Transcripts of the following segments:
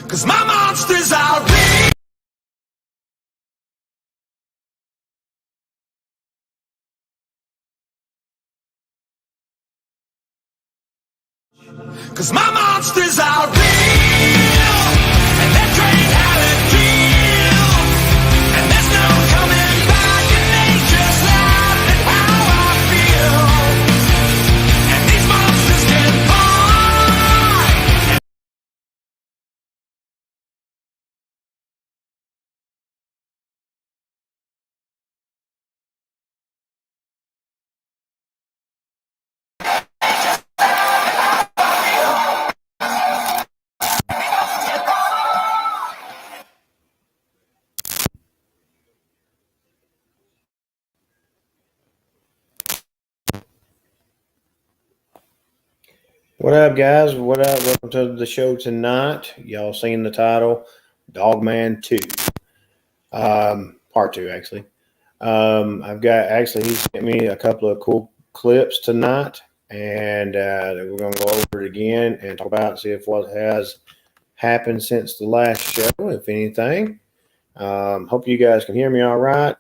'Cause my monsters are real. Cause my monsters are real, and they're trained how to kill, and there's no coming back, and they just laugh at how I feel, and these monsters can fight. What up, guys? What up? Welcome to the show tonight. Y'all seen the title, Dogman 2, part 2, actually. He sent me a couple of cool clips tonight, and we're going to go over it again and talk about, see if what has happened since the last show, if anything. Hope you guys can hear me all right.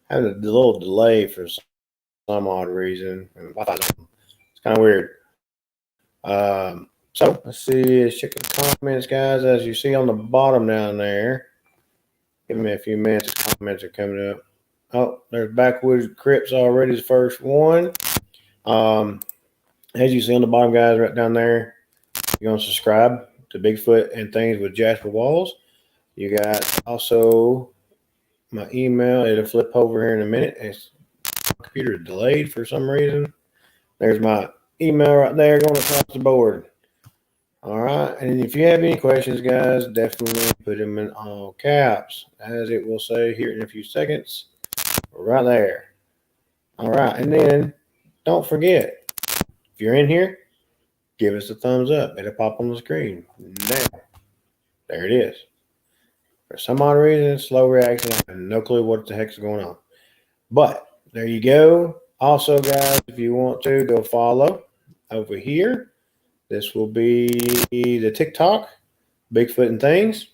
Having a little delay for some odd reason. It's kind of weird. So let's see. Let's check the comments, guys. As you see on the bottom down there, give me a few minutes. The comments are coming up. Oh, there's Backwoods Crips already. The first one. As you see on the bottom, guys, right down there, you're gonna subscribe to Bigfoot and Things with Jasper Walls. You got also my email. It'll flip over here in a minute. My computer is delayed for some reason. There's my email right there going across the board. All right. And if you have any questions, guys, definitely put them in all caps, as it will say here in a few seconds. Right there. All right. And then don't forget, if you're in here, give us a thumbs up. It'll pop on the screen. Now, there it is. For some odd reason, slow reaction. I have no clue what the heck's going on. But there you go. Also, guys, if you want to, go follow over here. This will be the TikTok, Bigfoot and Things.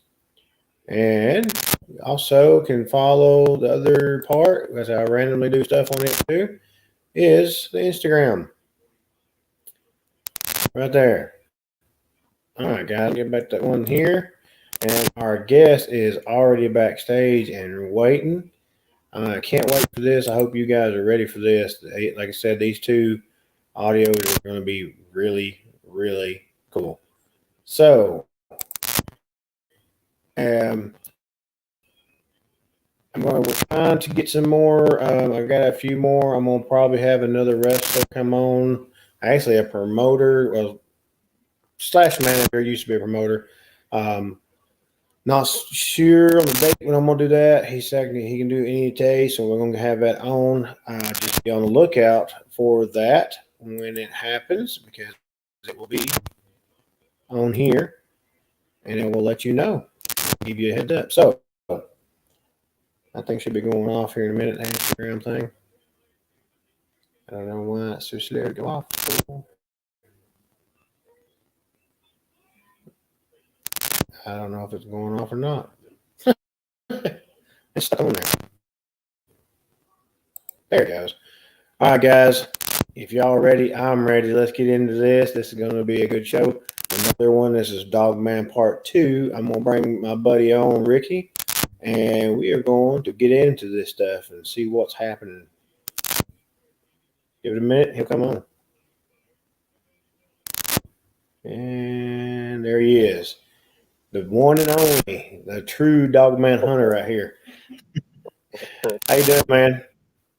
And you also can follow the other part, because I randomly do stuff on it too, is the Instagram. Right there. All right, guys, get back to that one here. And our guest is already backstage and waiting. I can't wait for this. I hope you guys are ready for this. Like I said, these two audios are going to be really, really cool. So, we're trying to get some more. I got a few more. I'm going to probably have another wrestler come on. Actually, a promoter, slash manager, used to be a promoter. Not sure on the date when I'm going to do that. He said he can do any day, so we're going to have that on. Just be on the lookout for that when it happens, because it will be on here, and it will let you know. Give you a heads up. So, I think should be going off here in a minute, the Instagram thing. I don't know why it's so slow to go off. I don't know if it's going off or not. It's stuck on there. There it goes. All right, guys. If y'all ready, I'm ready. Let's get into this. This is going to be a good show. Another one. This is Dogman Part 2. I'm going to bring my buddy on, Ricky, and we are going to get into this stuff and see what's happening. Give it a minute. He'll come on. And there he is. The one and only, the true Dogman hunter right here. How you doing, man?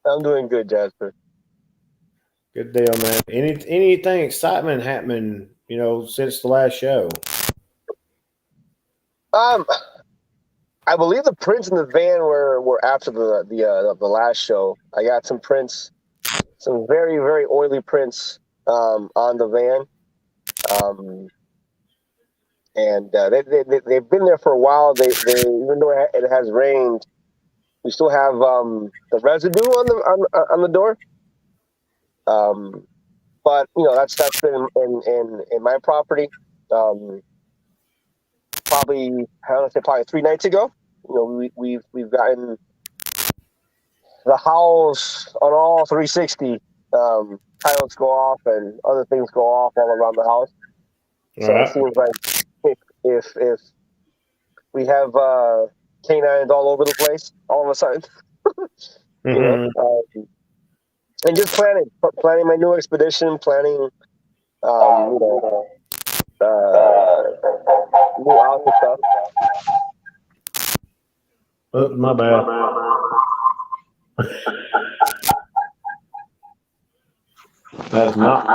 I'm doing good, Jasper. Good deal, man. Anything excitement happening, since the last show? I believe the prints in the van were after the last show. I got some prints, some very, very oily prints on the van. And they've been there for a while. They even though it has rained, we still have the residue on the door. But that's been in my property. probably, I want to say probably 3 nights ago. You know, we've gotten the howls on all 360. Coyotes go off and other things go off all around the house. All So it right. seems like if we have canines all over the place all of a sudden, you know, Mm-hmm. and just planning my new expedition, planning, you know, new out and stuff. Oh, my bad. That's not.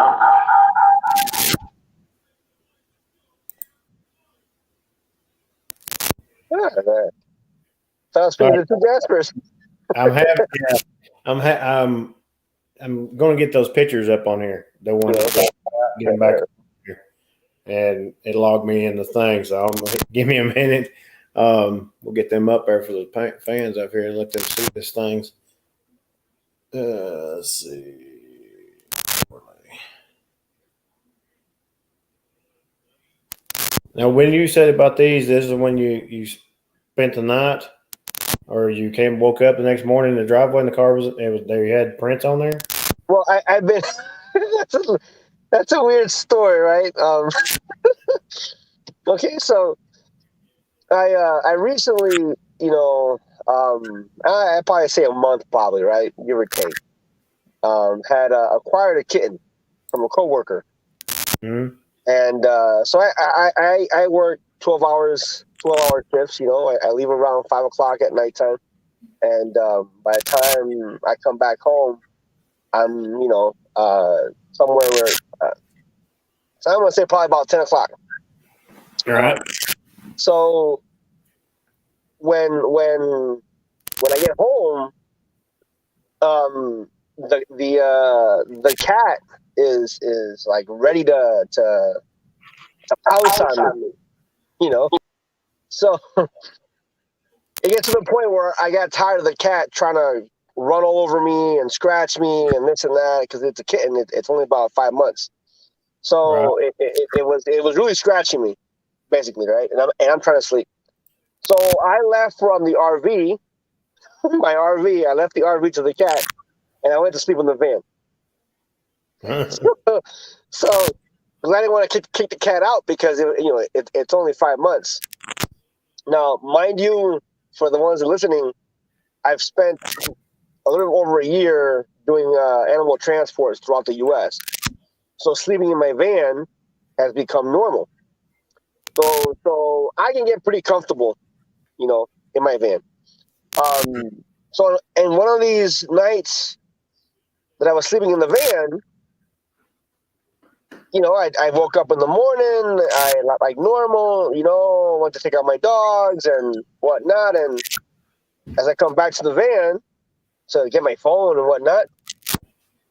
Yeah, so I was speaking to two Jaspers. I'm having. Yeah, I'm going to get those pictures up on here. The You ones know, that get them back here, and it logged me in the thing. So give me a minute. We'll get them up there for the fans up here and let them see these things. Let's see. Now, when you said about these, this is when you spent the night, or you woke up the next morning in the driveway and the car was there. You had prints on there. well, I've been. That's a weird story, right? Okay, so I recently, you know, I probably say a month, probably, right, give or take. Had acquired a kitten from a coworker, Mm-hmm. and so I work 12 hour shifts. You know, I leave around 5 o'clock at nighttime, and by the time I come back home, I'm somewhere where so I'm gonna say probably about 10 o'clock. All right. So when I get home, the cat is like ready to pounce on me, you know. So it gets to the point where I got tired of the cat trying to run all over me and scratch me and this and that because it's a kitten. It's only about 5 months, Right. so it was really scratching me basically, right? And I'm trying to sleep. So I left from the RV, my RV. I left the RV to the cat, and I went to sleep in the van. So, because I didn't want to kick the cat out because it's only 5 months. Now, mind you, for the ones that are listening, I've spent a little over a year doing animal transports throughout the U.S. So sleeping in my van has become normal. So I can get pretty comfortable, in my van. So, and one of these nights that I was sleeping in the van, I woke up in the morning, I like normal, went to take out my dogs and whatnot. And as I come back to the van to get my phone and whatnot,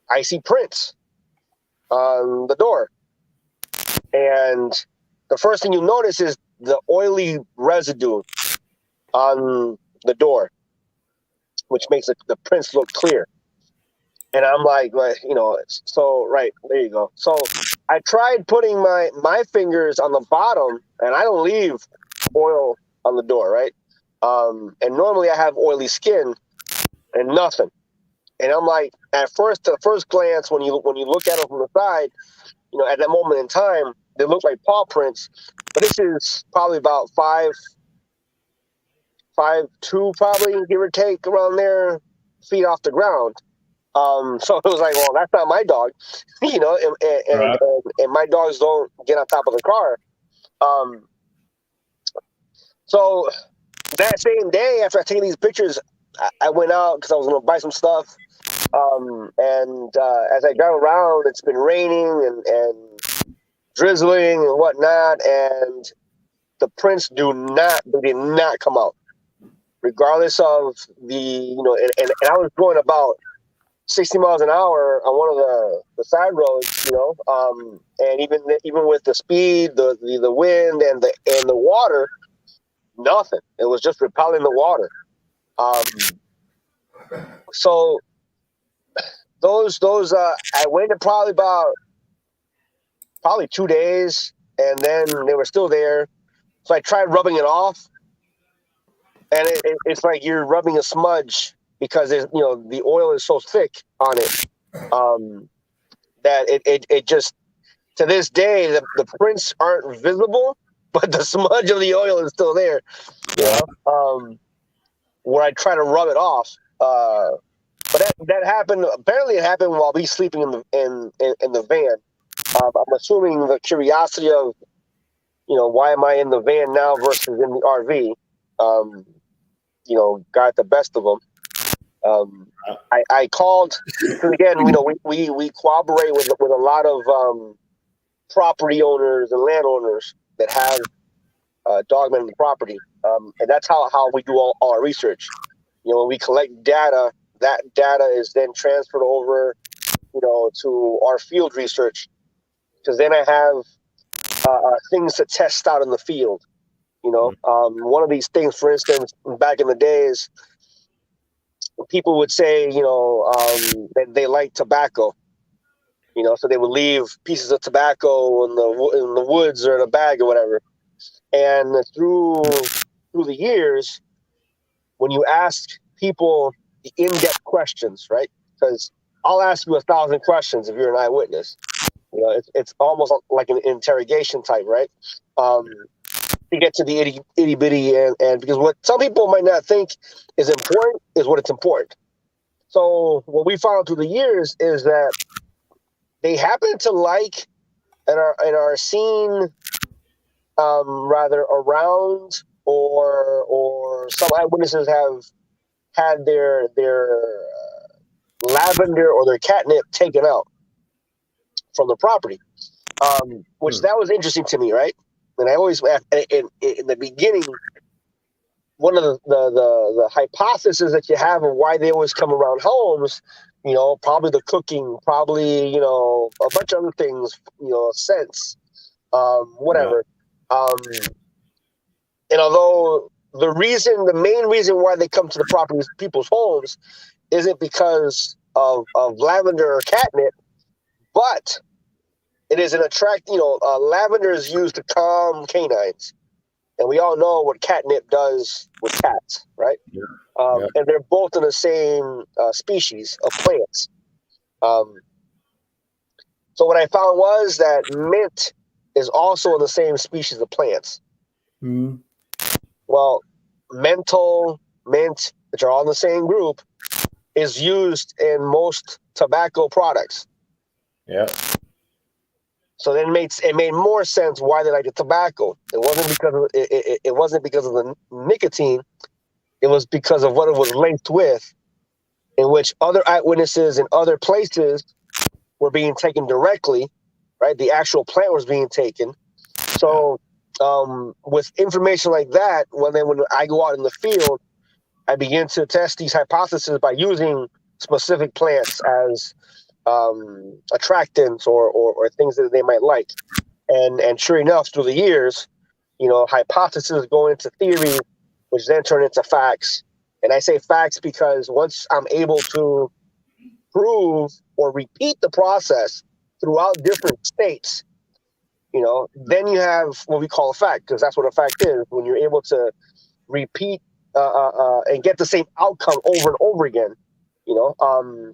I see prints on the door. And the first thing you notice is the oily residue on the door, which makes the prints look clear. And I'm like, so right, there you go. So I tried putting my fingers on the bottom, and I don't leave oil on the door, right? And normally I have oily skin and nothing. And I'm like, at the first glance, when you look at them from the side, at that moment in time, they look like paw prints. But this is probably about 5'2", probably, give or take, around there, feet off the ground. So it was like, well, that's not my dog, Right. and my dogs don't get on top of the car. So that same day, after I taken these pictures, I went out because I was going to buy some stuff. And as I got around, it's been raining and drizzling and whatnot, and the prints they did not come out, regardless of and I was going about 60 miles an hour on one of the side roads, and even with the speed, the wind and the water, nothing. It was just repelling the water. So those I waited probably 2 days, and then they were still there. So I tried rubbing it off, and it's like you're rubbing a smudge because the oil is so thick on it, that it just, to this day, the prints aren't visible, but the smudge of the oil is still there. Yeah. Where I try to rub it off. But that happened. Apparently, it happened while me sleeping in the van. I'm assuming the curiosity of, why am I in the van now versus in the RV, got the best of them. I called, because again, we cooperate with a lot of property owners and landowners that have Dogman in the property, and that's how we do all our research. When we collect data, that data is then transferred over, to our field research, because then I have things to test out in the field. One of these things, for instance, back in the days, people would say, that they like tobacco. So they would leave pieces of tobacco in the woods or in a bag or whatever. And through the years, when you ask people the in-depth questions, right? Because I'll ask you 1,000 questions if you're an eyewitness. It's almost like an interrogation type, right? To get to the itty bitty, and because what some people might not think is important is what it's important. So what we found through the years is that they happen to like and are seen, rather around, or some eyewitnesses have had their lavender or their catnip taken out from the property, which that was interesting to me, right? And I always, in the beginning, one of the hypotheses that you have of why they always come around homes, probably the cooking, probably, a bunch of other things, scents, whatever. And although the main reason why they come to the properties, people's homes, isn't because of lavender or catnip, but it is an lavender is used to calm canines, and we all know what catnip does with cats, right? Yeah. And they're both in the same species of plants. So what I found was that mint is also in the same species of plants. Mm-hmm. Well, menthol, mint, which are all in the same group, is used in most tobacco products. Yeah. So then it made more sense why they like the tobacco. It wasn't because of it wasn't because of the nicotine. It was because of what it was laced with, in which other eyewitnesses in other places were being taken directly, right? The actual plant was being taken. So with information like that, when I go out in the field, I begin to test these hypotheses by using specific plants as attractants or things that they might like. And sure enough, through the years, hypotheses go into theory, which then turn into facts. And I say facts because once I'm able to prove or repeat the process throughout different states, then you have what we call a fact, because that's what a fact is. When you're able to repeat and get the same outcome over and over again,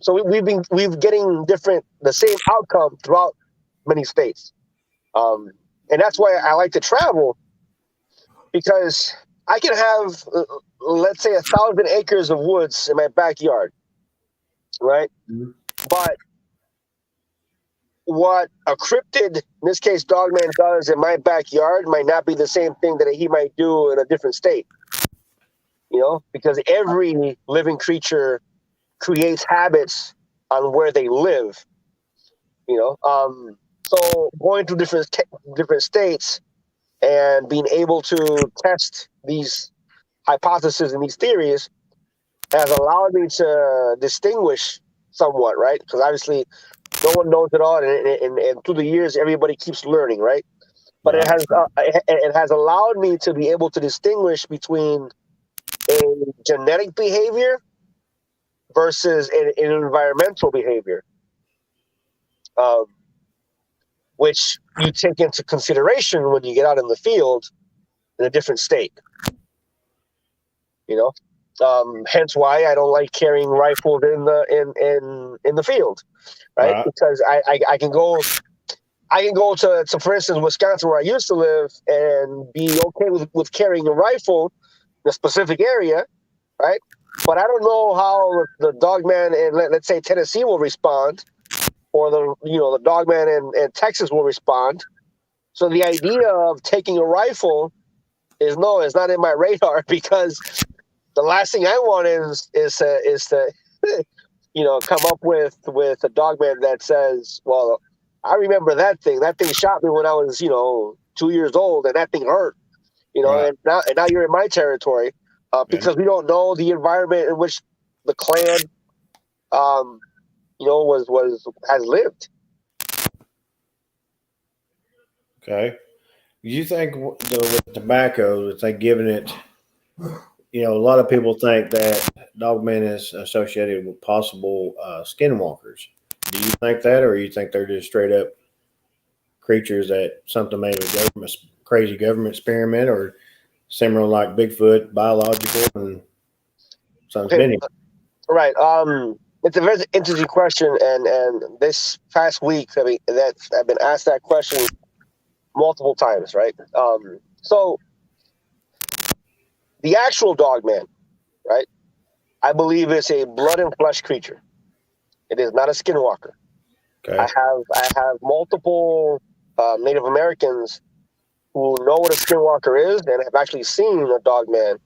so we've getting the same outcome throughout many states, and that's why I like to travel, because I can have, let's say, 1,000 acres of woods in my backyard, right? Mm-hmm. But what a cryptid, in this case Dogman, does in my backyard might not be the same thing that he might do in a different state, because every living creature creates habits on where they live, so going to different states and being able to test these hypotheses and these theories has allowed me to distinguish somewhat, right? Because obviously no one knows it all, and through the years everybody keeps learning, right? But it has allowed me to be able to distinguish between a genetic behavior versus an environmental behavior, which you take into consideration when you get out in the field, in a different state. You know, hence why I don't like carrying rifles in the field, right? Right. Because I can go to for instance Wisconsin where I used to live and be okay with carrying a rifle in a specific area, right? But I don't know how the dogman in let's say Tennessee will respond, or the dogman in Texas will respond. So the idea of taking a rifle is not in my radar because the last thing I want is to come up with a dogman that says, well, I remember that thing. That thing shot me when I was 2 years old, and that thing hurt. Right. And now you're in my territory Yeah. because we don't know the environment in which the clan um, was has lived. Okay. Do you think with tobacco that they giving it? A lot of people think that Dogman is associated with possible skinwalkers. Do you think that, or you think they're just straight up creatures that something made a crazy government experiment, or similar like Bigfoot, biological, and something's Okay, been here? right. It's a very interesting question, and this past week, I mean, that I've been asked that question multiple times, right? So the actual dogman, right? I believe it's a blood and flesh creature. It is not a skinwalker. Okay. I have multiple Native Americans who know what a skinwalker is and have actually seen a dogman,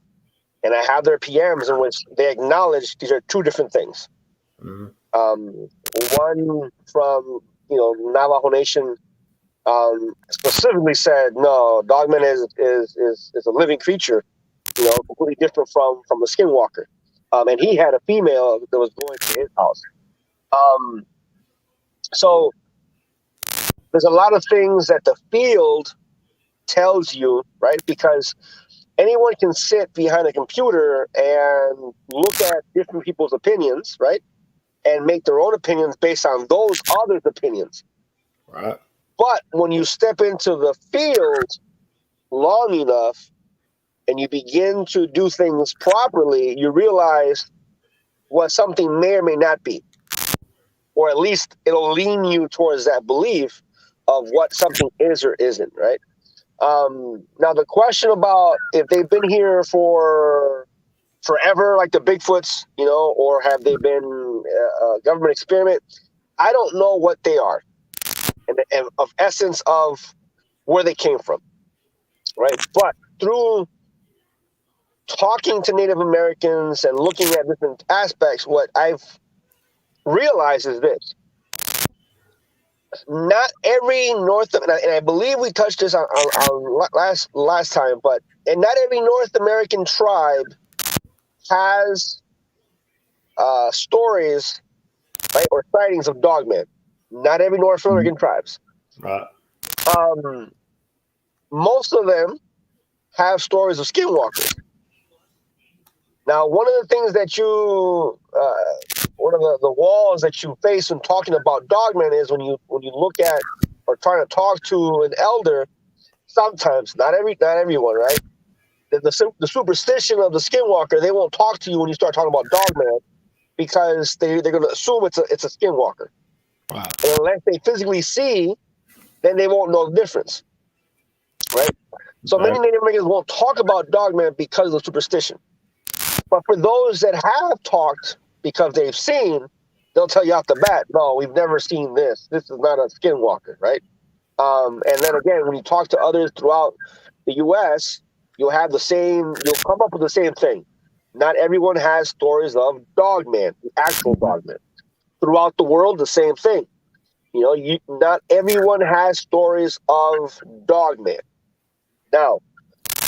and I have their PMs in which they acknowledge these are two different things. Mm-hmm. One from Navajo Nation specifically said no, dogman is a living creature, completely different from a skinwalker. And he had a female that was going to his house. Um, so there's a lot of things that the field tells you, right? Because anyone can sit behind a computer and look at different people's opinions, right? And make their own opinions based on those others' opinions. Right. But when you step into the field long enough and you begin to do things properly, you realize what something may or may not be. Or at least it'll lean you towards that belief of what something is or isn't, right? Now, the question about if they've been here for forever, like the Bigfoots, or have they been a government experiment? I don't know what they are, and of essence of where they came from, right? But through talking to Native Americans and looking at different aspects, what I've realized is this: not every and I believe we touched this on last time, but and not every North American tribe has stories, right, or sightings of dogmen. Not every North American tribes. Right. Most of them have stories of skinwalkers. Now, one of the things that one of the walls that you face when talking about dogmen is when you look at or trying to talk to an elder. Sometimes, not everyone, right? The superstition of the skinwalker, they won't talk to you when you start talking about dogman because they're going to assume it's a skinwalker. Right. And unless they physically see, then they won't know the difference, right? So many Native Americans won't talk about dogman because of the superstition. But for those that have talked because they've seen, they'll tell you off the bat, no, we've never seen this. This is not a skinwalker, right? And then again, when you talk to others throughout the U.S., you'll come up with the same thing. Not everyone has stories of dogman, the actual dogman. Throughout the world, the same thing. Not everyone has stories of dogman. Now,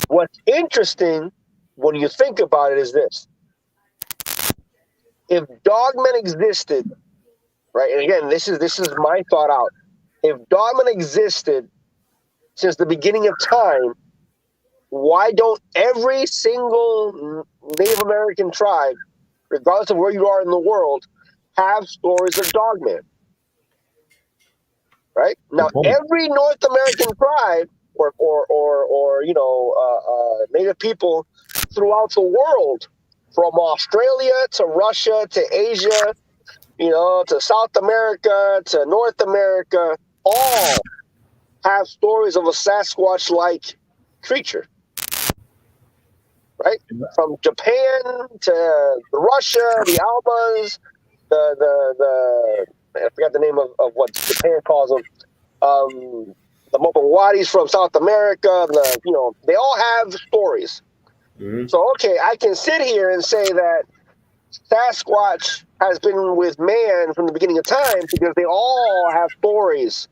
what's interesting when you think about it is this: if dogmen existed, right? And again, this is my thought out. If dogmen existed since the beginning of time, why don't every single Native American tribe, regardless of where you are in the world, have stories of dogmen? Right? Now, Good point. every North American tribe or native people throughout the world, from Australia to Russia to Asia, to South America to North America, all have stories of a Sasquatch-like creature, right? From Japan to Russia, the Almas, the I forgot the name of what Japan calls them. The Mopawadis from South America, they all have stories. Mm-hmm. So, okay, I can sit here and say that Sasquatch has been with man from the beginning of time because they all have stories.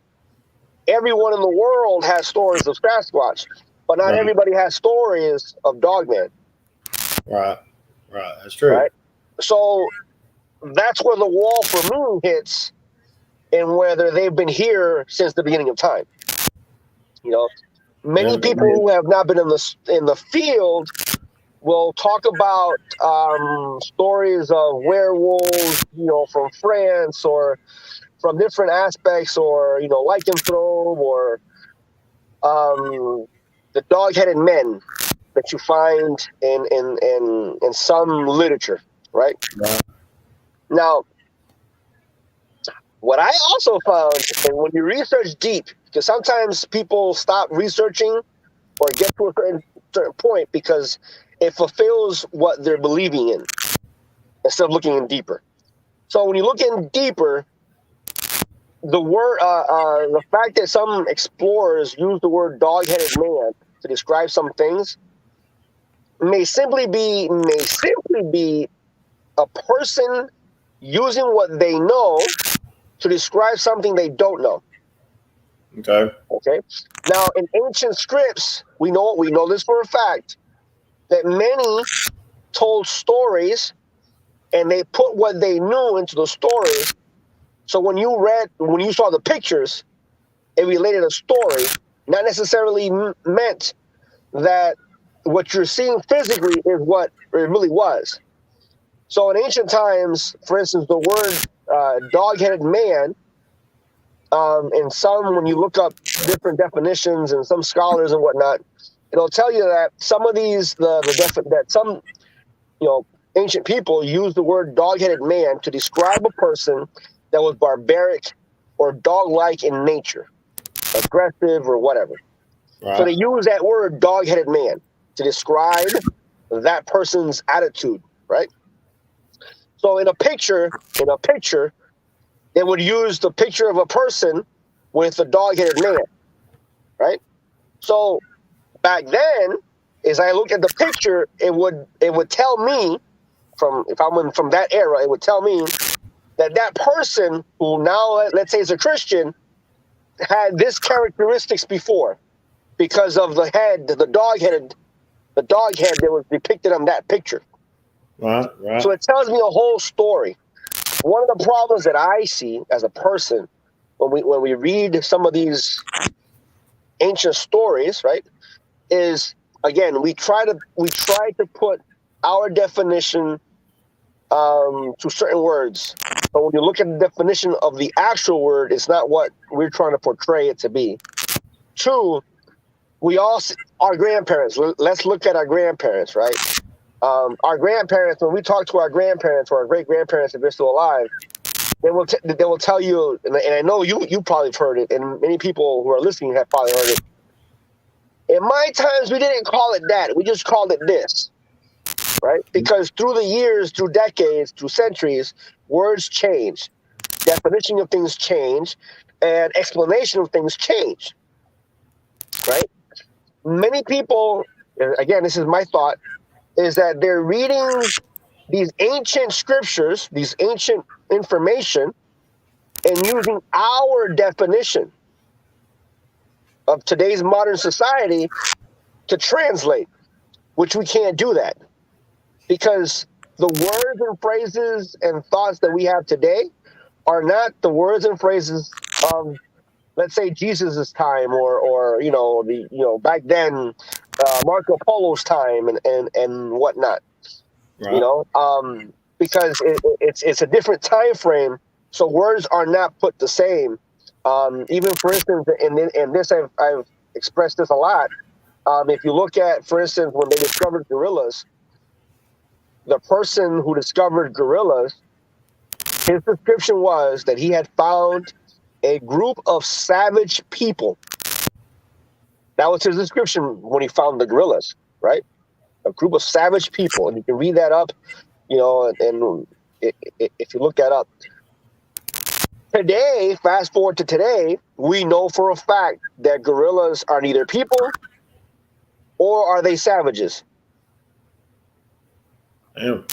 Everyone in the world has stories of Sasquatch, but not Right. everybody has stories of Dogman, Right. That's true. right? So that's where the wall for me hits, and whether they've been here since the beginning of time. Many Yeah, people who have not been in the field will talk about stories of werewolves, from France or from different aspects, or lycanthrope, or the dog-headed men that you find in some literature, right? Right. Now, what I also found, and when you research deep, because sometimes people stop researching or get to a certain point because it fulfills what they're believing in instead of looking in deeper. So when you look in deeper, the fact that some explorers use the word dog-headed man to describe some things may simply be a person using what they know to describe something they don't know. Okay. Okay. Now, in ancient scripts, we know this for a fact that many told stories, and they put what they knew into the story. So when you saw the pictures, it related a story, not necessarily meant that what you're seeing physically is what it really was. So in ancient times, for instance, the word dog-headed man, and some, when you look up different definitions and some scholars and whatnot, it'll tell you that some of these, that some, ancient people use the word dog-headed man to describe a person that was barbaric or dog-like in nature, aggressive or whatever. Right. So they use that word dog-headed man to describe that person's attitude, right? So in a picture, they would use the picture of a person with a dog-headed man, right? So back then, as I look at the picture, it would tell me, if I'm from that era, it would tell me that person who now, let's say, is a Christian, had this characteristics before because of the dog head that was depicted on that picture. Right. So it tells me a whole story. One of the problems that I see as a person when we read some of these ancient stories, right, is, again, we try to put our definition to certain words, but when you look at the definition of the actual word, it's not what we're trying to portray it to be. Two, our grandparents. Let's look at our grandparents, right? Our grandparents, when we talk to our grandparents or our great grandparents, if they're still alive, they will tell you, and I know you probably have heard it, and many people who are listening have probably heard it. In my times, we didn't call it that. We just called it this, right? Because through the years, through decades, through centuries, words change, definition of things change, and explanation of things change, right? Many people, again, this is my thought, is that they're reading these ancient scriptures, these ancient information, and using our definition of today's modern society to translate, which we can't do that because the words and phrases and thoughts that we have today are not the words and phrases of, let's say, Jesus's time, or back then, Marco Polo's time and whatnot. Right. Because it's a different time frame, so words are not put the same. Even for instance, in this I've expressed this a lot. If you look at, for instance, when they discovered gorillas, the person who discovered gorillas, his description was that he had found a group of savage people. That was his description when he found the gorillas, right? A group of savage people, and you can read that up, and if you look that up. Today, fast forward to today, we know for a fact that gorillas are neither people or are they savages. Damn.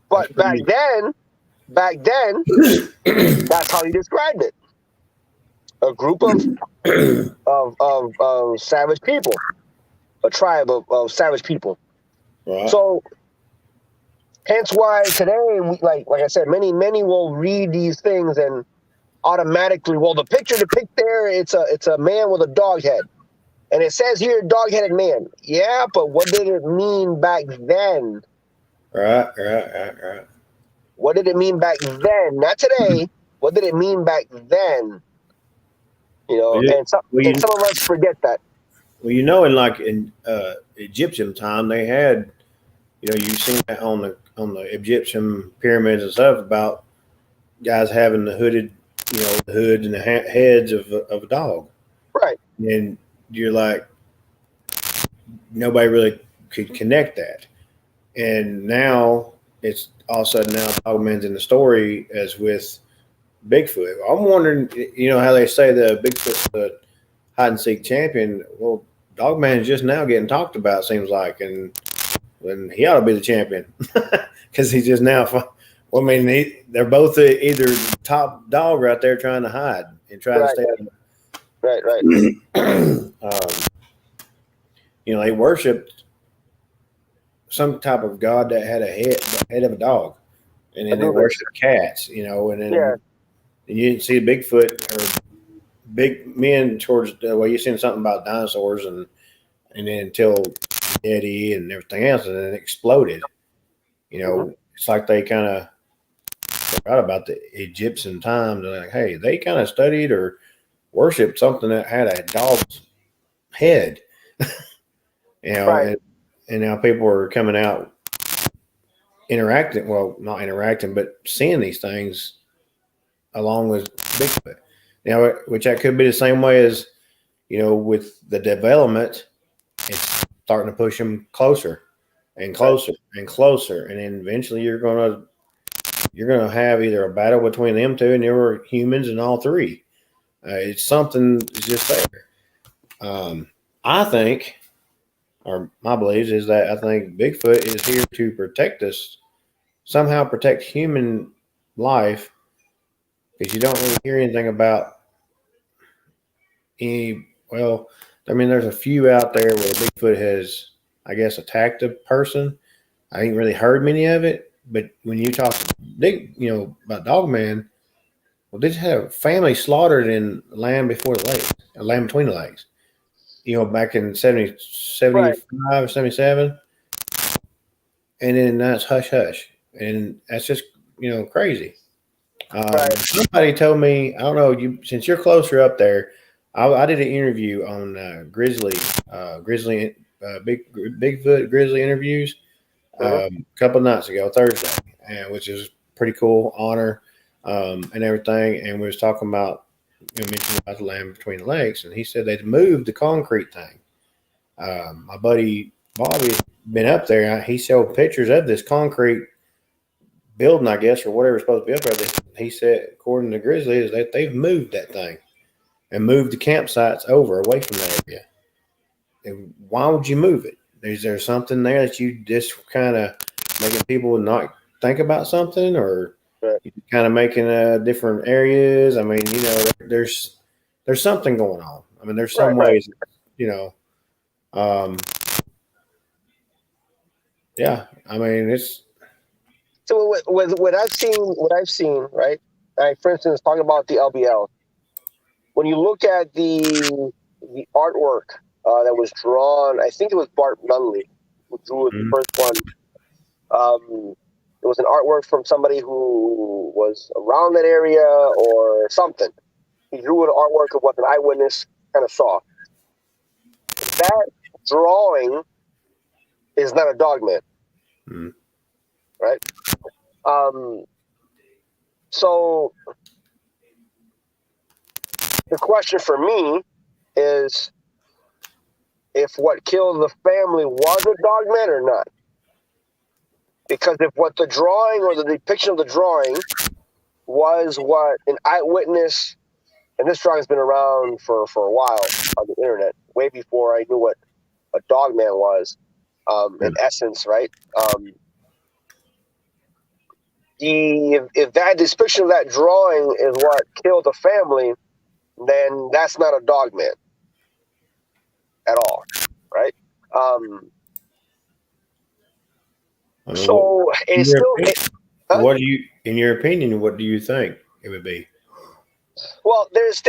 But back then, that's how he described it. A group of savage people, a tribe of savage people. Right. So, hence why today, like I said, many will read these things and automatically, well, the picture depict there, it's a man with a dog head, and it says here, dog-headed man. Yeah, but what did it mean back then? Right. What did it mean back then? Not today. What did it mean back then? And some of us forget that. Well, in Egyptian time, they had, you've seen that on the Egyptian pyramids and stuff about guys having the hooded, the hoods and the heads of a dog. Right. And you're like, nobody really could connect that. And now it's all of a sudden now Dogman's in the story as with Bigfoot. I'm wondering, how they say the Bigfoot's the hide and seek champion. Well, Dogman's just now getting talked about, seems like, and when he ought to be the champion because he's just now. Well, I mean, they're both either top dog right there trying to hide and try to stay. Right. They worshipped some type of god that had the head of a dog, and then they worshipped cats. And then you didn't see Bigfoot or big men towards you seen something about dinosaurs and then until Yeti and everything else, and then it exploded. It's like they kind of forgot about the Egyptian times. They're like, hey, they kind of studied or worshipped something that had a dog's head. Right. And now people are coming out interacting. Well, not interacting, but seeing these things along with Bigfoot. Which that could be the same way as, with the development, it's starting to push them closer and closer and closer, and then eventually you're gonna have either a battle between them two, and there were humans in all three. It's something just there. I think, or my beliefs is that I think Bigfoot is here to protect us, somehow protect human life, because you don't really hear anything about any. Well, I mean, there's a few out there where Bigfoot has, I guess, attacked a person. I ain't really heard many of it, but when you talk about Dogman, well, they just had a family slaughtered in Land Before the Lakes, Land Between the Lakes. Back in 75, 77. And then that's hush hush. And that's just, crazy. Somebody told me, I don't know, since you're closer up there, I did an interview on Bigfoot Grizzly interviews a couple of nights ago, Thursday, which is pretty cool honor and everything. And we was talking about, mentioning about the Land Between the Lakes, and he said they'd moved the concrete thing. My buddy Bobby been up there. He showed pictures of this concrete building, I guess, or whatever's supposed to be up there. He said, according to Grizzly, is that they've moved that thing and moved the campsites over away from that area. And why would you move it? Is there something there that you just kind of making people not think about something, or you kind of making different areas? I mean, there's something going on. I mean, there's some ways, yeah. I mean, it's. So with what I've seen, right? For instance, talking about the LBL, when you look at the artwork that was drawn, I think it was Bart Nunley who drew the first one. It was an artwork from somebody who was around that area or something. He drew an artwork of what an eyewitness kind of saw. That drawing is not a Dogman, Mm. right? So the question for me is if what killed the family was a Dogman or not. Because if what the drawing or the depiction of the drawing was what an eyewitness, and this drawing's been around for a while on the internet, way before I knew what a Dogman was, in essence, right? If that description of that drawing is what killed the family, then that's not a Dogman at all, right? I mean, So in it's your still opinion, huh? what do you, in your opinion, what do you think it would be? Well, there's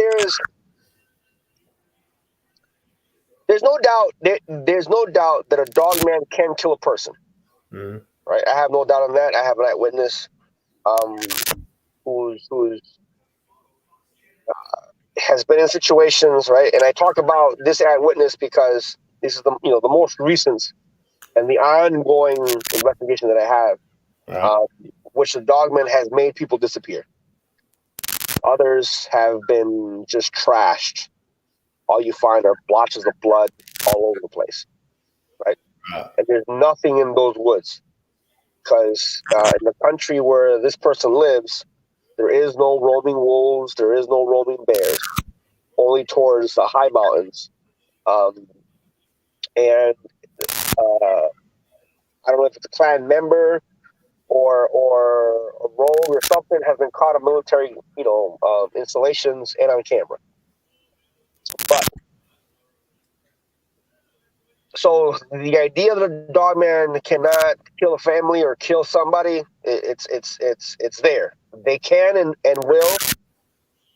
no doubt there's no doubt that a Dogman can kill a person, Mm. right? I have no doubt on that. I have an eyewitness who's has been in situations, right? And I talk about this eyewitness because this is the most recent and the ongoing investigation that I have, Right. which the Dogman has made people disappear. Others have been just trashed. All you find are blotches of blood all over the place, right? Right. And there's nothing in those woods because in the country where this person lives, there is no roaming wolves, there is no roaming bears, only towards the high mountains. And I don't know if it's a clan member or a rogue or something has been caught on military, installations and on camera. But so the idea that a Dogman cannot kill a family or kill somebody, it's there. They can and will,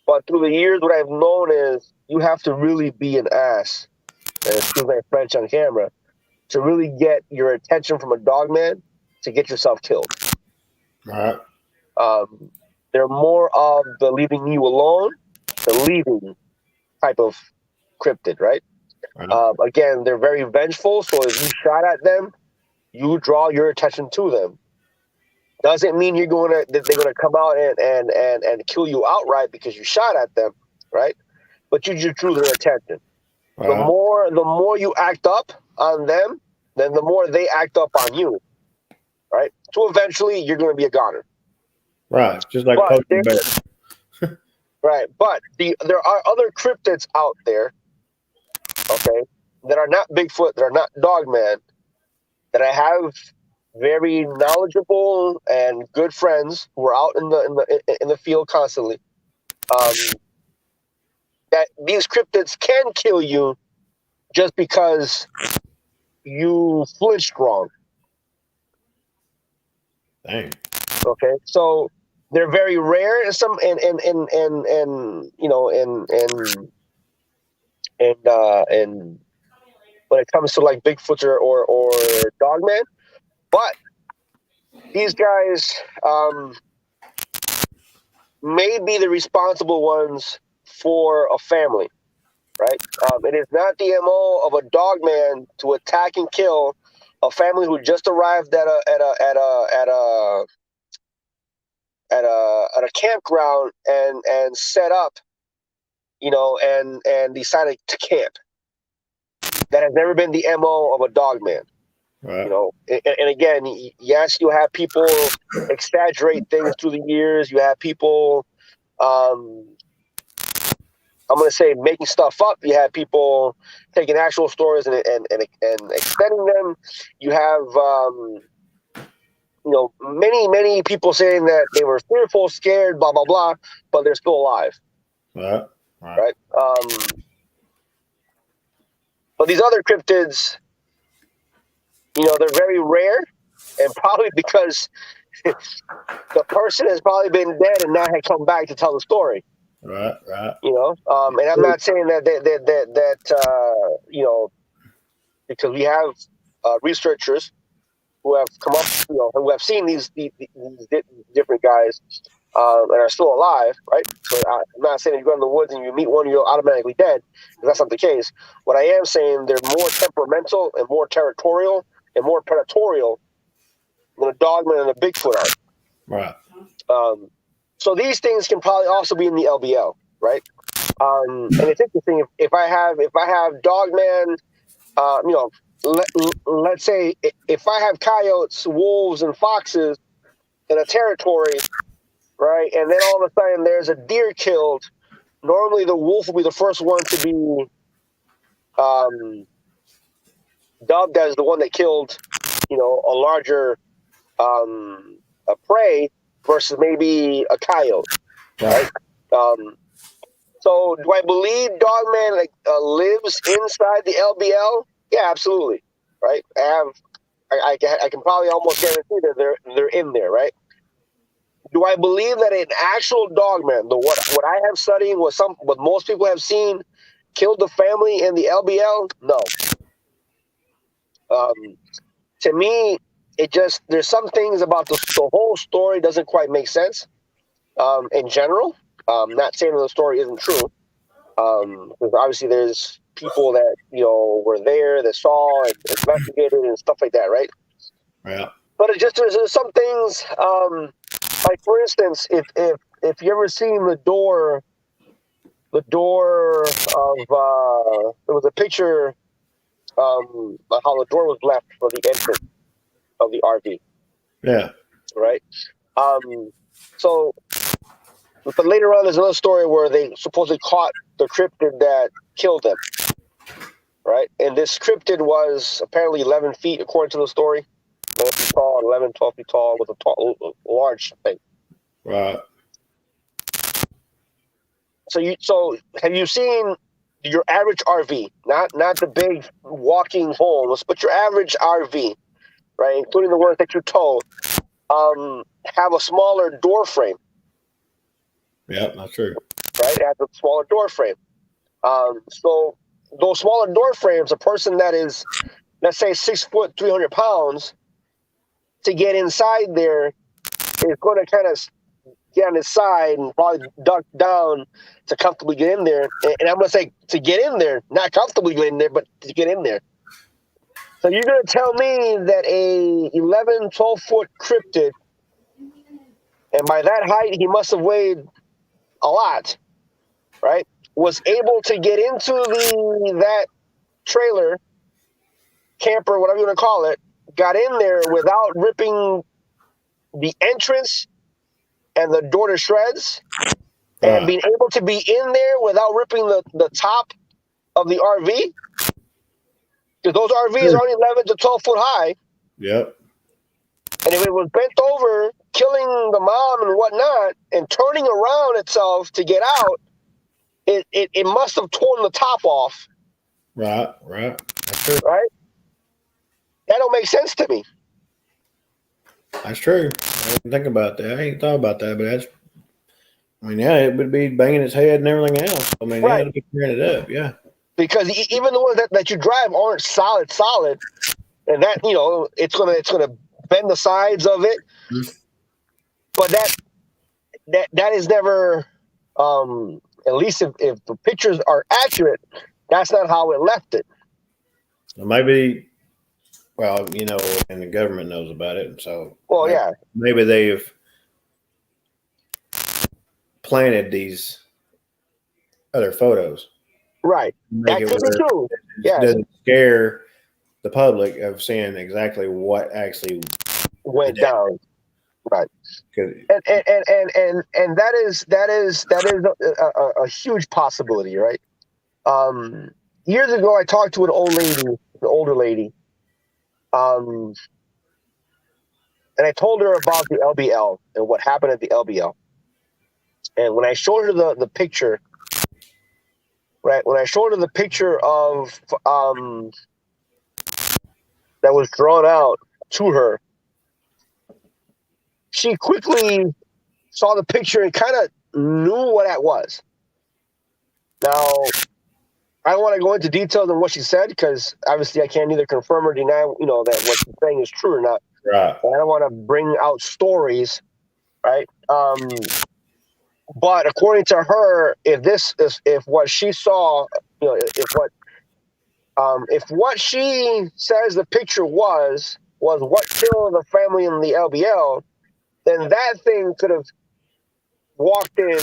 but through the years, what I've known is you have to really be an ass, and excuse my French on camera, to really get your attention from a Dogman to get yourself killed. Right. They're more of the leaving you alone, the leaving type of cryptid, right? Right. Again, they're very vengeful, so if you shot at them, you draw your attention to them. Doesn't mean that they're gonna come out and kill you outright because you shot at them, right? But you just drew their attention. The Right. more you act up on them, then the more they act up on you, right? So eventually you're gonna be a goner. Right. Just like But poking bear. there are other cryptids out there, okay, that are not Bigfoot, that are not Dogman, that I have very knowledgeable and good friends who are out in the field constantly. That these cryptids can kill you just because you flinched wrong. Dang. Okay, so they're very rare in some and you know and when it comes to like Bigfoot or Dogman, but these guys may be the responsible ones for a family, right? It is not the MO of a Dogman to attack and kill a family who just arrived at a campground and set up, and decided to camp. That has never been the MO of a Dogman. Right. And again, yes, you have people exaggerate things through the years. You have people, I'm going to say, making stuff up. You have people taking actual stories and extending them. You have, many people saying that they were fearful, scared, blah, blah, blah, but they're still alive, Right. Right. right? But these other cryptids, they're very rare, and probably because the person has probably been dead and now had come back to tell the story. Right. Right. And I'm not saying that because we have who have come up, who have seen these different guys. and are still alive, right? So I'm not saying you go in the woods and you meet one, you're automatically dead. That's not the case. What I am saying, they're more temperamental and more territorial and more predatorial than a Dogman and a Bigfoot are. Right. So these things can probably also be in the LBL, right? And it's interesting if I have Dogman, let's say if I have coyotes, wolves, and foxes in a territory, right, and then all of a sudden there's a deer killed, normally the wolf will be the first one to be dubbed as the one that killed, a larger a prey versus maybe a coyote, right? So do I believe Dogman lives inside the LBL? Yeah, absolutely, right? I can probably almost guarantee that they're in there, right? Do I believe that an actual Dogman, what I have studied, what most people have seen, killed the family in the LBL? No. To me, there's some things about the whole story doesn't quite make sense. In general, not saying that the story isn't true. Because obviously there's people that were there that saw and investigated and stuff like that, right? Yeah. But there's some things, like for instance, if you ever seen the door of there was a picture of how the door was left for the entrance of the RV, Yeah. right? So, but later on, there's another story where they supposedly caught the cryptid that killed them, right? And this cryptid was apparently 11 feet, according to the story. 11 feet tall, 11, 12 feet tall, with a large thing. Right. So have you seen your average RV, not the big walking homes, but your average RV, right, including the ones that you tow, have a smaller door frame? Yeah, that's true. Right, it has a smaller door frame. So those smaller door frames, a person that is, let's say, 6 foot, 300 pounds, to get inside there is going to kind of get on his side and probably duck down to comfortably get in there. And I'm going to say to get in there, not comfortably get in there, but to get in there. So you're going to tell me that a 11, 12-foot cryptid, and by that height, he must have weighed a lot, right, was able to get into that trailer, camper, whatever you want to call it, got in there without ripping the entrance and the door to shreds, and being able to be in there without ripping the top of the RV? Because those RVs are only 11 to 12 foot high. Yep. And if it was bent over, killing the mom and whatnot, and turning around itself to get out, it must have torn the top off. Right. That's true. Right? That don't make sense to me. That's true. I didn't think about that. I ain't thought about that, but yeah, it would be banging its head and everything else. I mean, Right. Yeah, it'd be tearing it up. Yeah. Because even the ones that you drive aren't solid, and that it's gonna bend the sides of it. Mm-hmm. But that is never, at least if the pictures are accurate, that's not how it left it. Maybe, and the government knows about it, so maybe they've planted these other photos. Right. That could be true. Yeah. Doesn't scare the public of seeing exactly what actually went down. Right. And that is a huge possibility, right? Years ago, I talked to an older lady, and I told her about the LBL and what happened at the LBL. And when I showed her the picture, right, when I showed her the picture of that was drawn out to her, she quickly saw the picture and kind of knew what that was. Now, I don't want to go into details on what she said because obviously I can't either confirm or deny, that what she's saying is true or not. Right. And I don't want to bring out stories right? But according to her, if what she saw, if what she says the picture was what killed the family in the LBL, then that thing could have walked in,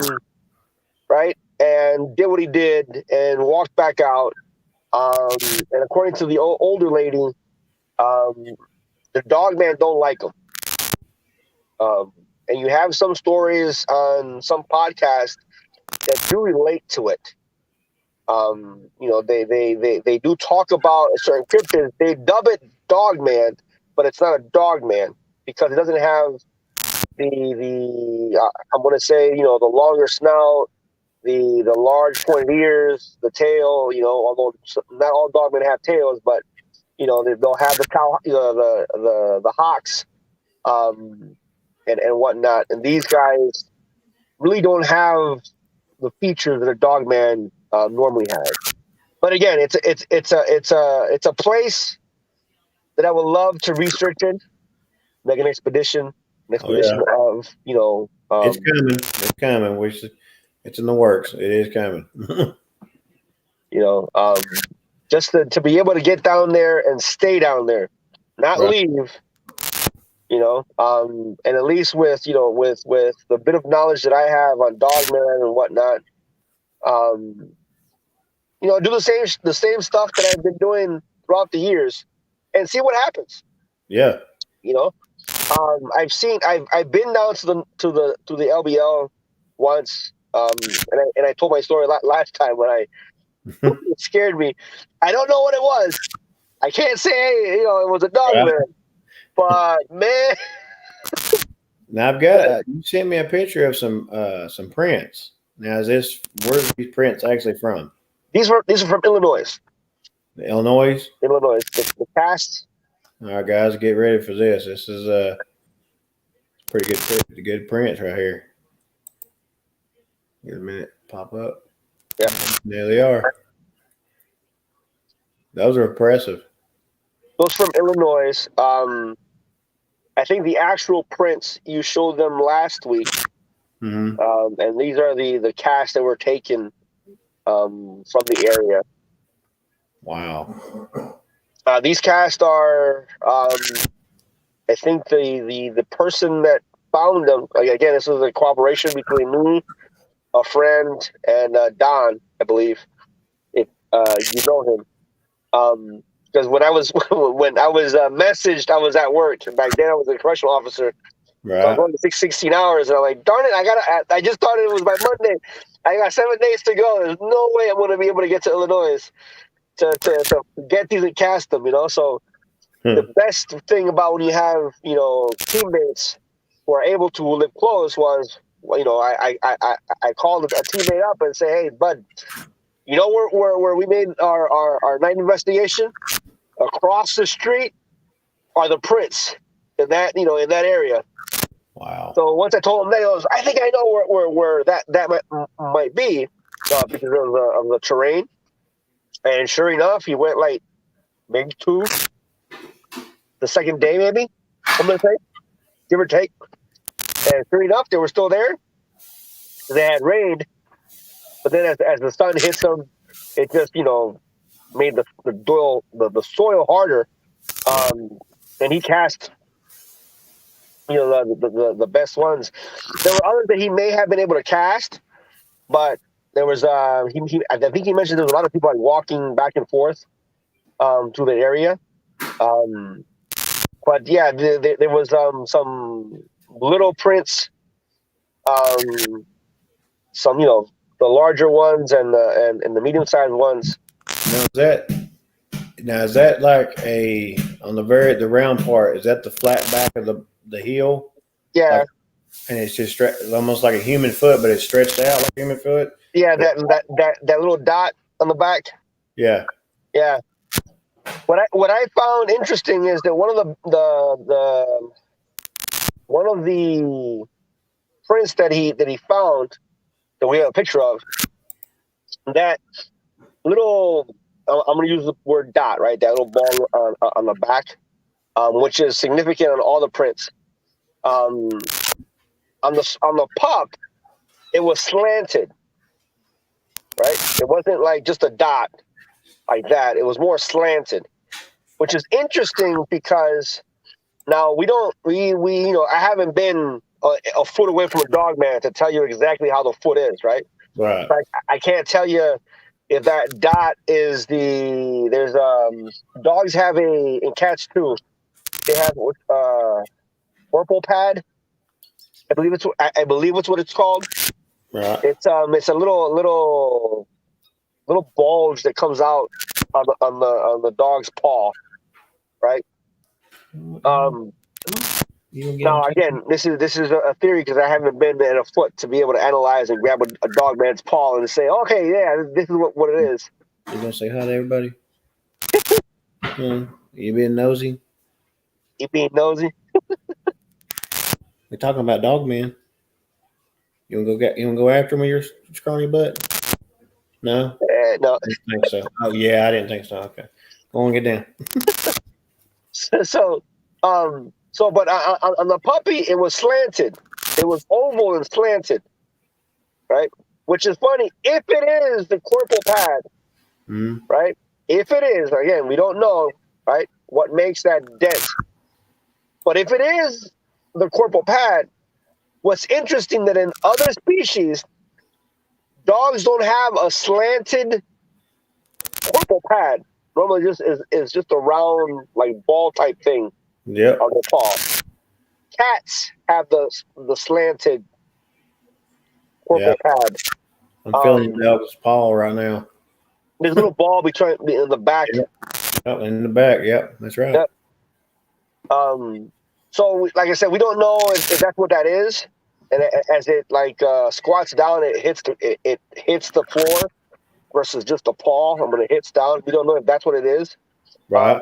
right, and did what he did and walked back out. And according to the older lady, um, the Dogman don't like him. And you have some stories on some podcasts that do relate to it. They do talk about a certain cryptid. They dub it Dogman, but it's not a Dogman because it doesn't have I'm going to say the longer snout, the large pointed ears, the tail. Although not all Dogmen have tails, but they'll have the cow, the hocks, and whatnot. And these guys really don't have the features that a Dogman normally has. But again, it's a place that I would love to research in, make an expedition of It's coming. It's coming. It's in the works. It is coming. just to be able to get down there and stay down there, not Right. leave. And at least with the bit of knowledge that I have on Dogman and whatnot, do the same stuff that I've been doing throughout the years, and see what happens. Yeah. I've been down to the LBL once, and I told my story last time when it scared me. I don't know what it was. I can't say it was a Dogman, but man. Now I've got you sent me a picture of some prints. Now where's these prints actually from? These are from Illinois. Illinois. The cast. All right, guys, get ready for this. This is pretty good prints right here. Give it a minute, pop up. Yeah, there they are. Those are impressive. Those from Illinois. I think the actual prints you showed them last week, Mm-hmm. and these are the casts that were taken from the area. Wow. These casts are, I think the person that found them. Again, this is a cooperation between me, a friend, and Don, I believe. If you know him. Because when I was messaged, I was at work. Back then, I was a correctional officer. Right. So I was going to 16 hours, and I'm like, darn it! I just thought it was by Monday. I got 7 days to go. There's no way I'm going to be able to get to Illinois to get these and cast them. So the best thing about when you have teammates who are able to live close was I called a teammate up and say, hey, bud, where we made our night investigation? Across the street are the prints in that area. Wow. So once I told him that, he goes, I think I know where that might be because of the terrain. And sure enough, he went like maybe the second day, maybe I'm gonna say, give or take. And sure enough, they were still there. They had rained, but then as the sun hits them, it just made the soil harder. And he cast the best ones. There were others that he may have been able to cast, but there was I think he mentioned there was a lot of people like walking back and forth through the area. But yeah, there was some little prints, some the larger ones and the medium sized ones. Now is that like on the round part? Is that the flat back of the heel? Yeah. And it's just almost like a human foot, but it's stretched out like a human foot. Yeah, that little dot on the back. Yeah. Yeah. What I found interesting is that one of the prints that he found that we have a picture of, that little, I'm going to use the word dot, right? That little ball on the back, which is significant on all the prints. on the pup, it was slanted, right? It wasn't like just a dot like that. It was more slanted, which is interesting because now we I haven't been a foot away from a dog man to tell you exactly how the foot is, right? Right. Like, I can't tell you if that dot is there's dogs have in cats too. They have purple pad. I believe it's what it's called. Right. It's a little bulge that comes out on the dog's paw, right? You gonna get Now him again, this is a theory because I haven't been at a foot to be able to analyze and grab a dog man's paw and say, okay, yeah, this is what it is. You gonna say hi to everybody? You being nosy? You being nosy? We're talking about Dogman. You wanna go after him with your scrawny butt? No? No. I didn't think so. Oh yeah, I didn't think so. Okay. Go on, get down. But on the puppy, it was slanted. It was oval and slanted, right? Which is funny. If it is the corporal pad, Mm-hmm. right? If it is, again, we don't know, right, what makes that dent. But if it is the corporal pad, what's interesting that in other species, dogs don't have a slanted corporal pad. Normally, just is just a round, like ball type thing Yep. on their paw. Cats have the slanted corporal pad. I'm feeling the dog's paw right now. There's a little ball between in the back. Yep. Oh, in the back. Yep, that's right. Yep. So, like I said, we don't know if that's what that is. And as it squats down, it hits the floor versus just the paw. And when it hits down, we don't know if that's what it is. Right.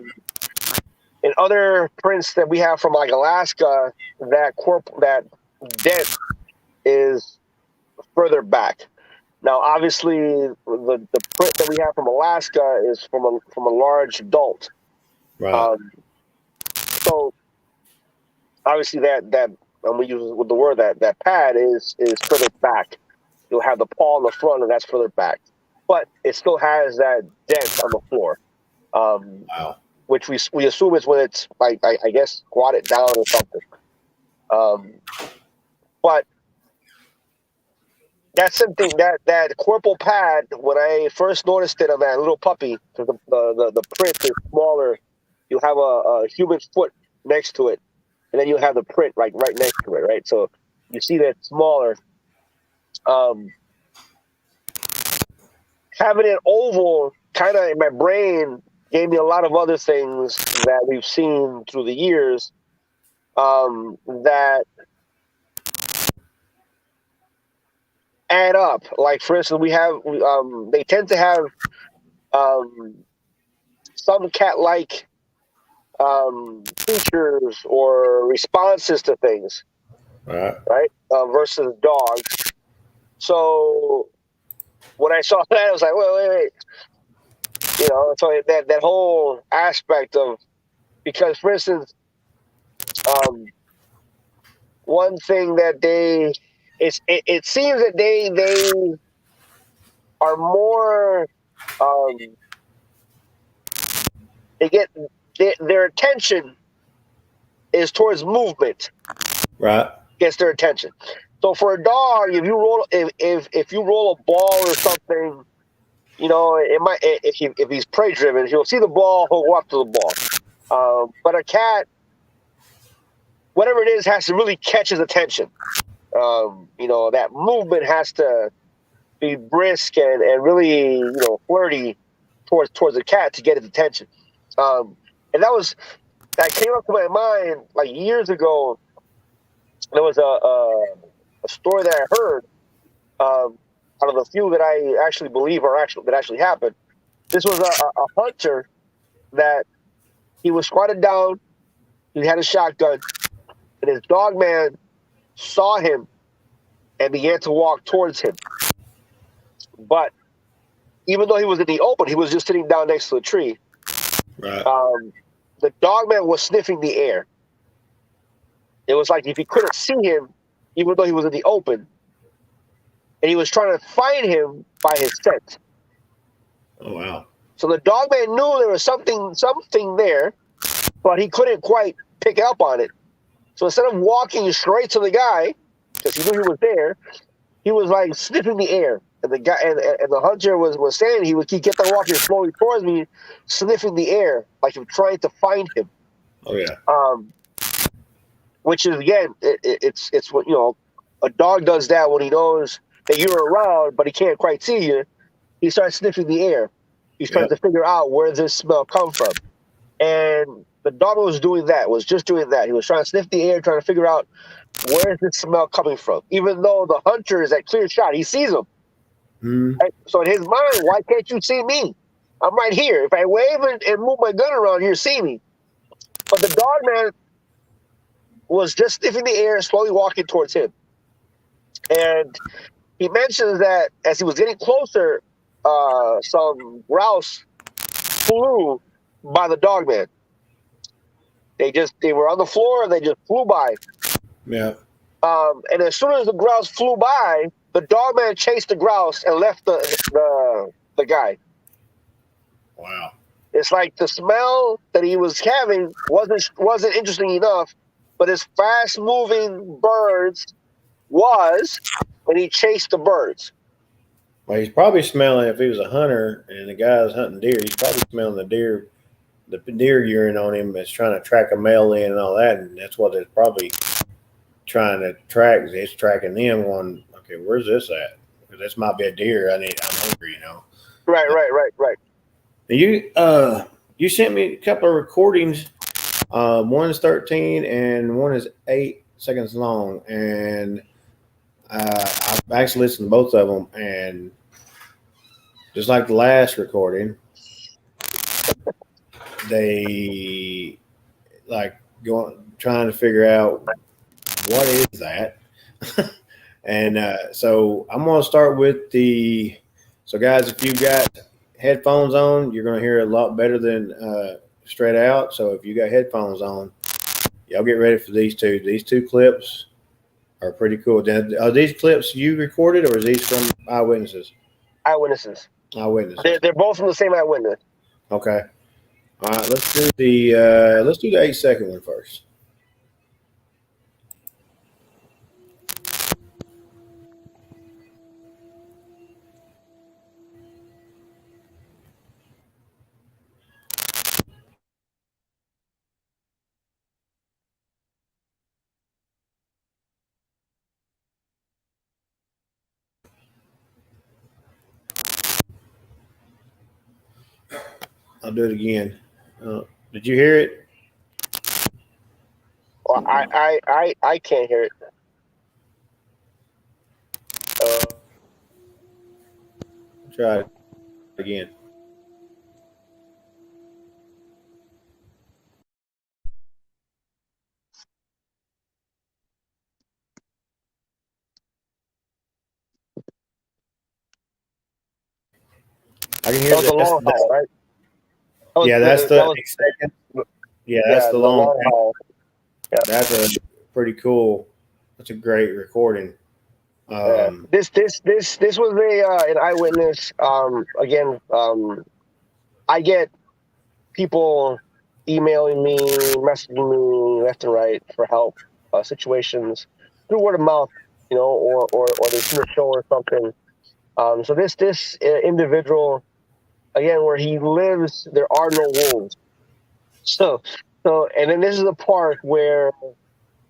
In other prints that we have from like Alaska, that dent is further back. Now, obviously, the print that we have from Alaska is from a large adult. Right. So obviously that and we use with the word that pad is further back. You'll have the paw in the front, and that's further back, but it still has that dent on the floor. Wow. Which we assume is when it's like I guess squatted down or something. But that's something that corporal pad. When I first noticed it on that little puppy, because the print is smaller, you have a human foot next to it, and then you have the print right next to it, right? So you see that it's smaller. Having it oval, kind of in my brain, gave me a lot of other things that we've seen through the years that add up. Like, for instance, they tend to have some cat-like features or responses to things, right? Versus dogs. So when I saw that, I was like, wait. So that whole aspect of, because, for instance, one thing that it seems that they are more their attention is towards movement. Right. Gets their attention. So for a dog, if you roll a ball or something, it might, if he's prey driven, he'll see the ball, he'll go up to the ball. But a cat, whatever it is, has to really catch his attention. That movement has to be brisk and really, flirty towards the cat to get his attention. And that came up to my mind like years ago. There was a story that I heard out of the few that I actually believe that actually happened. This was a hunter that he was squatted down. He had a shotgun, and his dog man saw him and began to walk towards him. But even though he was in the open, he was just sitting down next to a tree. Right. The dog man was sniffing the air. It was like if he couldn't see him, even though he was in the open, and he was trying to find him by his scent. Oh wow. So the dogman knew there was something there, but he couldn't quite pick up on it. So instead of walking straight to the guy, because he knew he was there, he was like sniffing the air. And the guy and the hunter was saying he kept on walking slowly towards me, sniffing the air, like he was trying to find him. Oh yeah. Which is again, it's what a dog does that when he knows that you're around, but he can't quite see you. He starts sniffing the air. He's trying to figure out where this smell comes from. And the dog was just doing that. He was trying to sniff the air, trying to figure out where is this smell coming from. Even though the hunter is at clear shot, he sees him. Mm-hmm. Right? So in his mind, why can't you see me? I'm right here. If I wave and move my gun around, you see me. But the dog man was just sniffing the air, slowly walking towards him. And he mentions that as he was getting closer, some grouse flew by the dog man. They were on the floor and they just flew by. Yeah. And as soon as the grouse flew by, the dog man chased the grouse and left the guy. Wow. It's like the smell that he was having wasn't interesting enough, but his fast moving birds was, and he chased the birds. Well, he's probably smelling, if he was a hunter and the guy's hunting deer, he's probably smelling the deer urine on him. It's trying to track a male in and all that, and that's what it's probably trying to track. It's tracking them going, okay, where's this at? Because this might be a deer. I'm hungry, Right. You sent me a couple of recordings. One is 13 and one is 8 seconds long, and I've actually listened to both of them, and just like the last recording, they like trying to figure out what is that. And so I'm going to start with so guys, if you've got headphones on, you're going to hear a lot better than straight out. So if you got headphones on, y'all get ready for these two. These two clips are pretty cool. Now, are these clips you recorded, or is these from eyewitnesses? Eyewitnesses. Eyewitnesses. They're both from the same eyewitness. Okay. All right. Let's do the 8-second one first. I'll do it again. Did you hear it? Well, I can't hear it. Try it again. I can hear That was a long haul, right? That's the that was, 8-second. Yeah, that's the long haul. Yeah. That's a pretty cool. That's a great recording. This was an eyewitness. Again, I get people emailing me, messaging me left and right for help situations through word of mouth, or they see a show or something. So this individual, again, where he lives, there are no wolves. So, and then this is a park where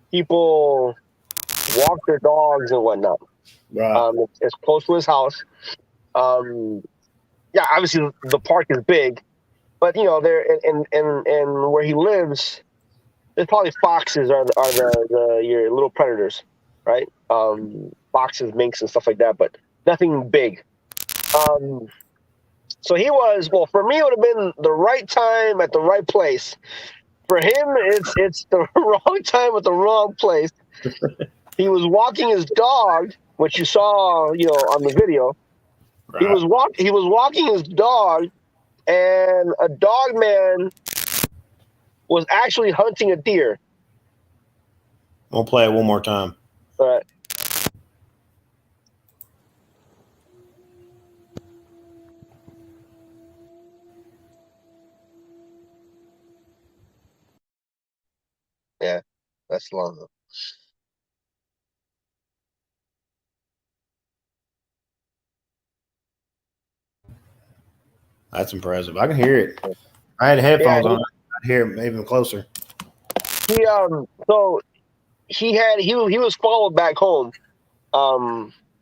people walk their dogs and whatnot. right. It's close to his house. Yeah, obviously the park is big, but there and where he lives, there's probably foxes are your little predators, right? Foxes, minks, and stuff like that, but nothing big. So he was, well, for me, it would have been the right time at the right place. For him, it's the wrong time at the wrong place. He was walking his dog, which you saw, on the video. Right. He was walking his dog, and a dog man was actually hunting a deer. We'll play it one more time. All right. last long. That's impressive. I can hear it. I had headphones Yeah, on. I'd hear it even closer. so he was followed back home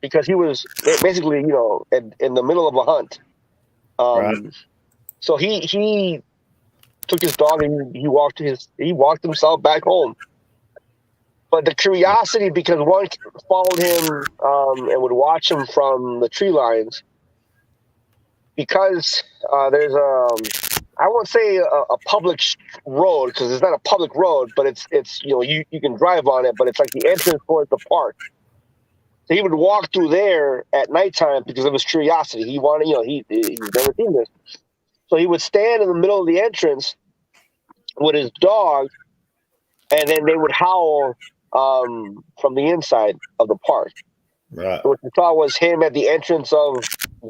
because he was basically in the middle of a hunt. Right. So he took his dog and he walked himself back home. But the curiosity, because one followed him and would watch him from the tree lines, because there's I won't say a public road because it's not a public road, but it's you can drive on it, but it's like the entrance towards the park. So he would walk through there at nighttime because of his curiosity. He wanted, he's never seen this. So he would stand in the middle of the entrance with his dog, and then they would howl from the inside of the park. Right. So what you saw was him at the entrance of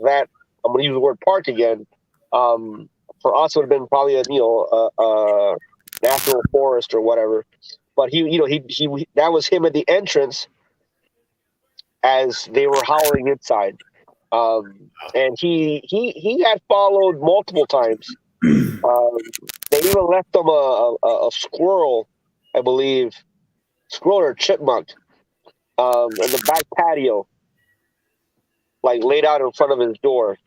that. I'm going to use the word park again. For us, it would have been probably a national forest or whatever. But he that was him at the entrance as they were howling inside. And he had followed multiple times. They even left them a squirrel, I believe, squirrel or chipmunk, in the back patio, like laid out in front of his door,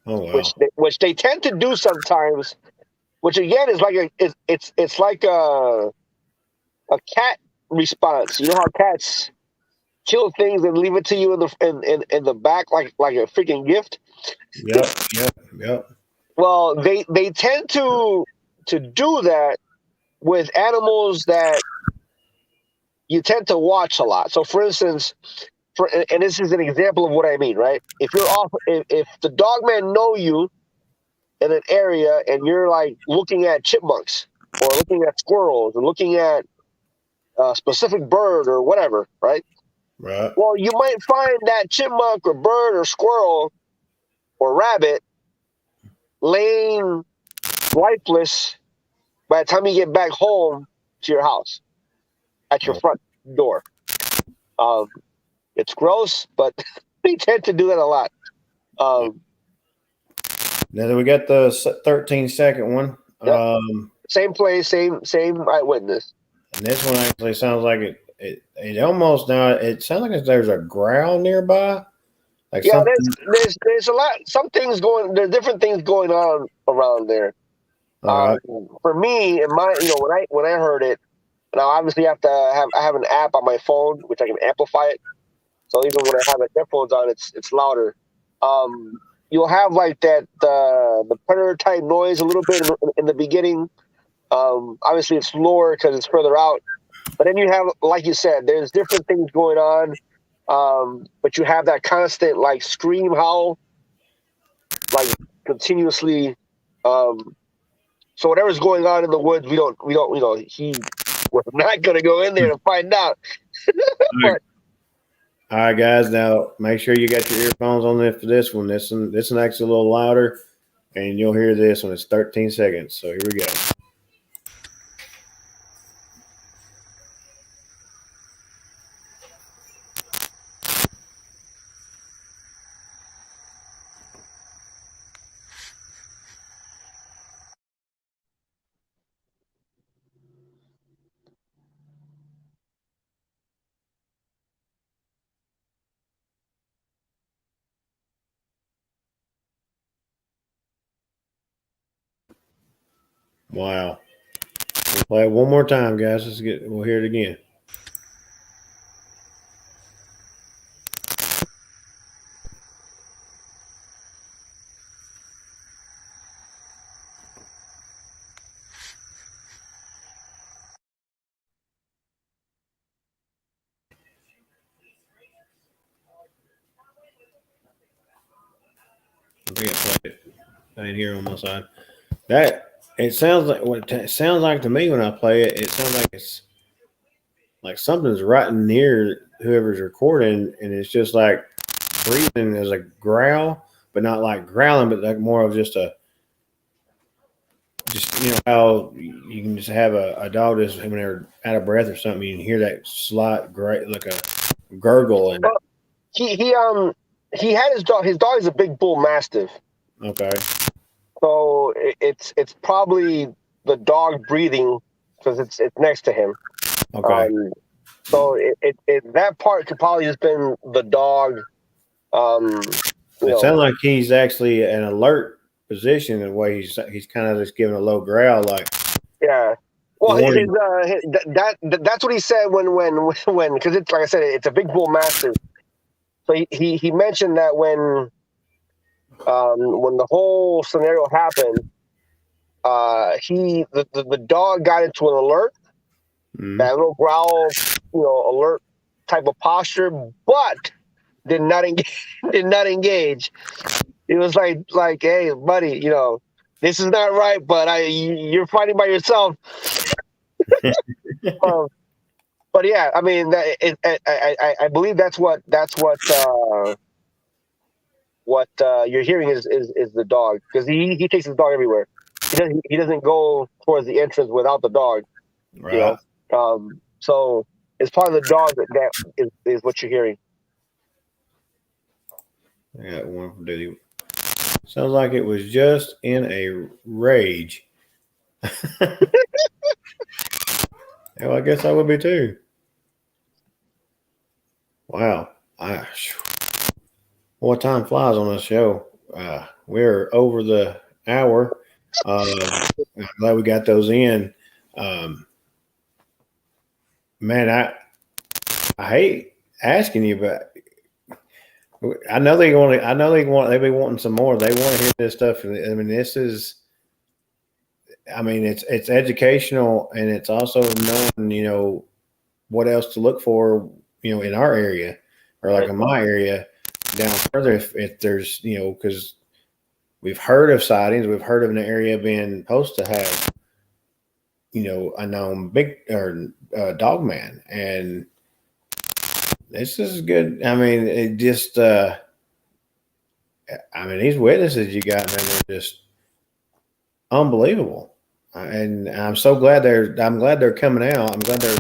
Oh wow. which they tend to do sometimes. Which again is like it's like a cat response. You know how cats kill things and leave it to you in the back like a freaking gift. Yep. Yep. Yep. Well, they tend to do that with animals that you tend to watch a lot. So, for instance, and this is an example of what I mean, right? If you're off, if the dogmen know you in an area and you're like looking at chipmunks or looking at squirrels or looking at a specific bird or whatever, right? Right. Well, you might find that chipmunk or bird or squirrel or rabbit laying lifeless by the time you get back home to your house at your Oh, front door. Um, it's gross, but they tend to do that a lot. now that we got the 13-second one, Yep. Same place, same eyewitness. and this one actually sounds like it almost now. It sounds like there's a growl nearby, like Yeah, something. there's a lot. Some things going. There's different things going on around there. All right. For me, in my when I heard it, now obviously I have an app on my phone which I can amplify it. So even when I have the headphones on, it's louder. You'll have like that the predator type noise a little bit in the beginning. Obviously it's lower because it's further out. But then you have, like you said, there's different things going on. But you have that constant like scream howl, like continuously. So whatever's going on in the woods, we don't we're not gonna go in there to find out. But All right, guys. Now make sure you got your earphones on there for this one. This one actually a little louder, and you'll hear this when it's 13 seconds. So here we go. Wow. We'll play it one more time, guys. We'll hear it again. I think I played it. I didn't hear it on my side. That it sounds like what it sounds like to me when I play it. It sounds like it's like something's right near whoever's recording, and it's just like breathing as a growl, but not like growling, but like more of just just how you can just have a dog just when they're out of breath or something, you can hear that slight great like a gurgle and Well, he had his dog. His dog is a big bull mastiff, okay, so it's probably the dog breathing because it's next to him. okay. So that part could probably just been the dog. Um, you It know, sounds like he's actually an alert position in the way he's kind of just giving a low growl like yeah. he Well, wanted. that's what he said when because it's like I said, it's a big bull mastiff. So he mentioned that when the whole scenario happened, the dog got into an alert, Mm, that little growl, alert type of posture, but did not engage. Did not engage. It was like, hey, buddy, this is not right, but you're fighting by yourself. Um, but yeah, I mean, I believe that's what you're hearing is the dog because he takes his dog everywhere. He doesn't go towards the entrance without the dog. You right. know, so it's probably the dog that is what you're hearing. I got one from Diddy. Sounds like it was just in a rage. Well, I guess I would be too. Wow. What time flies on this show? We're over the hour. I'm glad we got those in. Um, man, I hate asking you, but I know they want. I know they be wanting some more. They want to hear this stuff. I mean, this is. I mean, it's educational and it's also knowing what else to look for in our area or like Right. in my area down further if there's because we've heard of sightings, we've heard of an area being supposed to have a known big or dogman, and this is good. I mean, it just I mean these witnesses you got, man, they're just unbelievable. And I'm glad they're coming out. I'm glad they're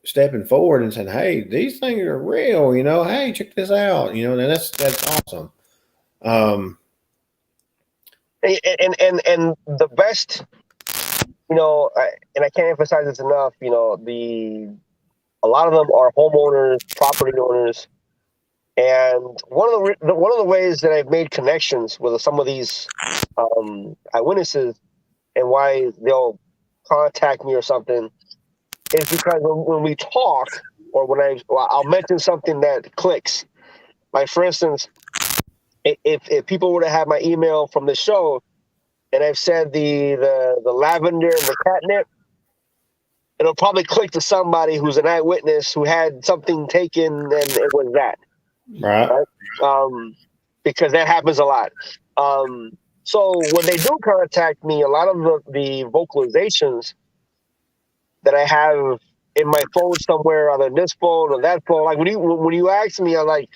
stepping forward and saying, hey, these things are real. Hey, check this out. And that's awesome. And the best, and I can't emphasize this enough. A lot of them are homeowners, property owners, and one of the ways that I've made connections with some of these eyewitnesses and why they'll contact me or something is because when we talk or I'll mention something that clicks. Like for instance, if people were to have my email from the show and I've said the lavender and the catnip, it'll probably click to somebody who's an eyewitness who had something taken and it was that. Right. Right? Because that happens a lot. So when they do contact me, a lot of the vocalizations that I have in my phone somewhere, either this phone or that phone, like when you ask me, I'm like,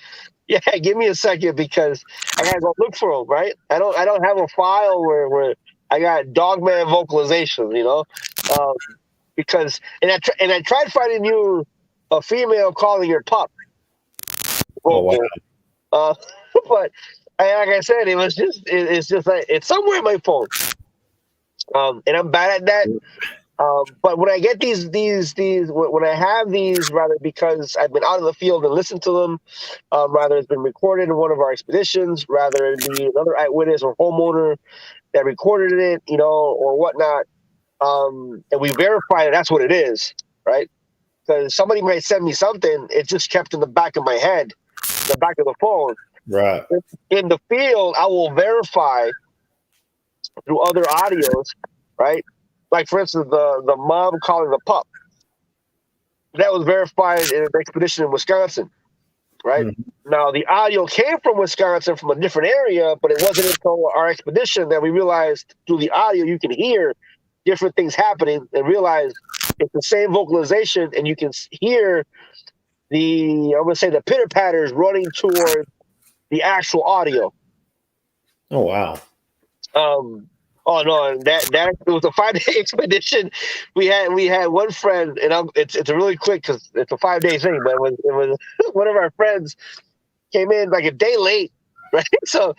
yeah, give me a second because I gotta go look for them. Right? I don't have a file where I got Dogman vocalizations. Because I tried finding you a female calling your pup Oh wow. vocal. Uh, but like I said, it's just like it's somewhere in my phone. And I'm bad at that. But when I get these when I have these, rather because I've been out of the field and listened to them, rather it's been recorded in one of our expeditions, rather it be another eyewitness or homeowner that recorded it, or whatnot, and we verify that that's what it is, right? Because somebody might send me something, it's just kept in the back of my head, the back of the phone. Right. In the field, I will verify through other audios, right? Like for instance, the mom calling the pup. That was verified in an expedition in Wisconsin, right? Mm-hmm. Now the audio came from Wisconsin from a different area, but it wasn't until our expedition that we realized through the audio you can hear different things happening and realize it's the same vocalization, and you can hear I'm gonna say the pitter patters running toward the actual audio. Oh wow. Oh no, and that it was a 5 day expedition. We had one friend, and it's a really quick because it's a 5 day thing. But it was one of our friends came in like a day late, right? So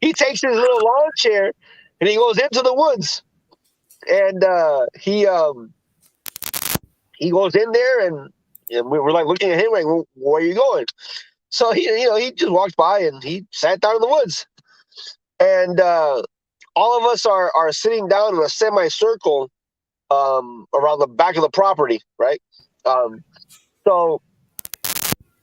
he takes his little lawn chair and he goes into the woods, and he goes in there, and we were like looking at him like, well, where are you going? So he just walked by and he sat down in the woods, and all of us are sitting down in a semicircle around the back of the property, right? So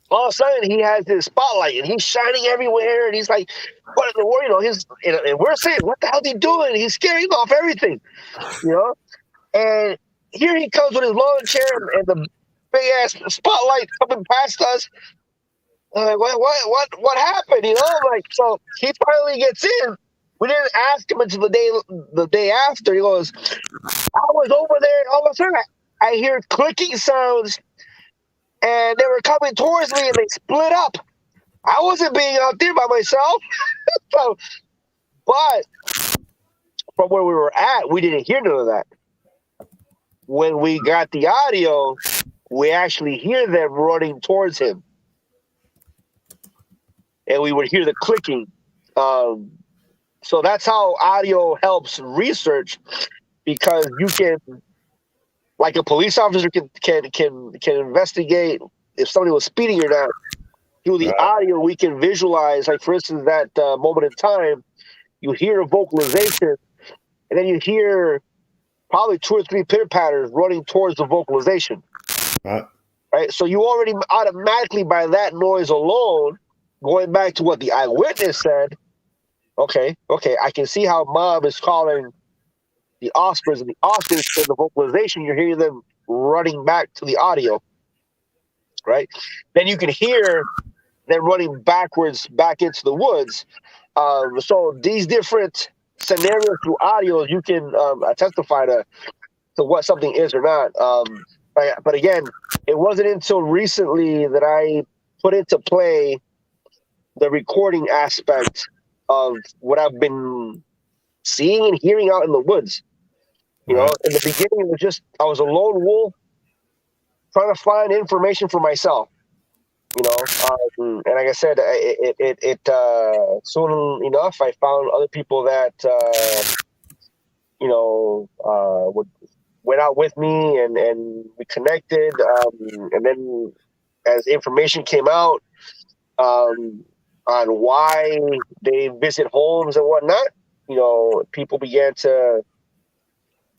all of a sudden he has this spotlight and he's shining everywhere, and he's like, "What in the world?" And we're saying, "What the hell is he doing?" He's scaring off everything, you know. And here he comes with his lawn chair and the big ass spotlight coming past us. I'm like, what happened? I'm like, so he finally gets in. We didn't ask him until the day after. He goes, "I was over there, and all of a sudden I hear clicking sounds, and they were coming towards me, and they split up. I wasn't being out there by myself." So, but from where we were at, we didn't hear none of that. When we got the audio, we actually hear them running towards him, and we would hear the clicking. So that's how audio helps research, because you can, like a police officer can investigate if somebody was speeding or not. Through the audio, we can visualize, like for instance, that moment in time, you hear a vocalization, and then you hear probably 2 or 3 pitter patters running towards the vocalization. Right? So you already automatically, by that noise alone, going back to what the eyewitness said, okay, I can see how mom is calling the Ospreys, and the Ospreys in the vocalization, you're hearing them running back to the audio, right? Then you can hear them running backwards back into the woods. So these different scenarios through audio, you can testify to what something is or not. But again, it wasn't until recently that I put into play the recording aspect of what I've been seeing and hearing out in the woods. In the beginning, it was just I was a lone wolf trying to find information for myself. And like I said, soon enough I found other people that went out with me, and we connected. And then as information came out on why they visit homes and whatnot, people began to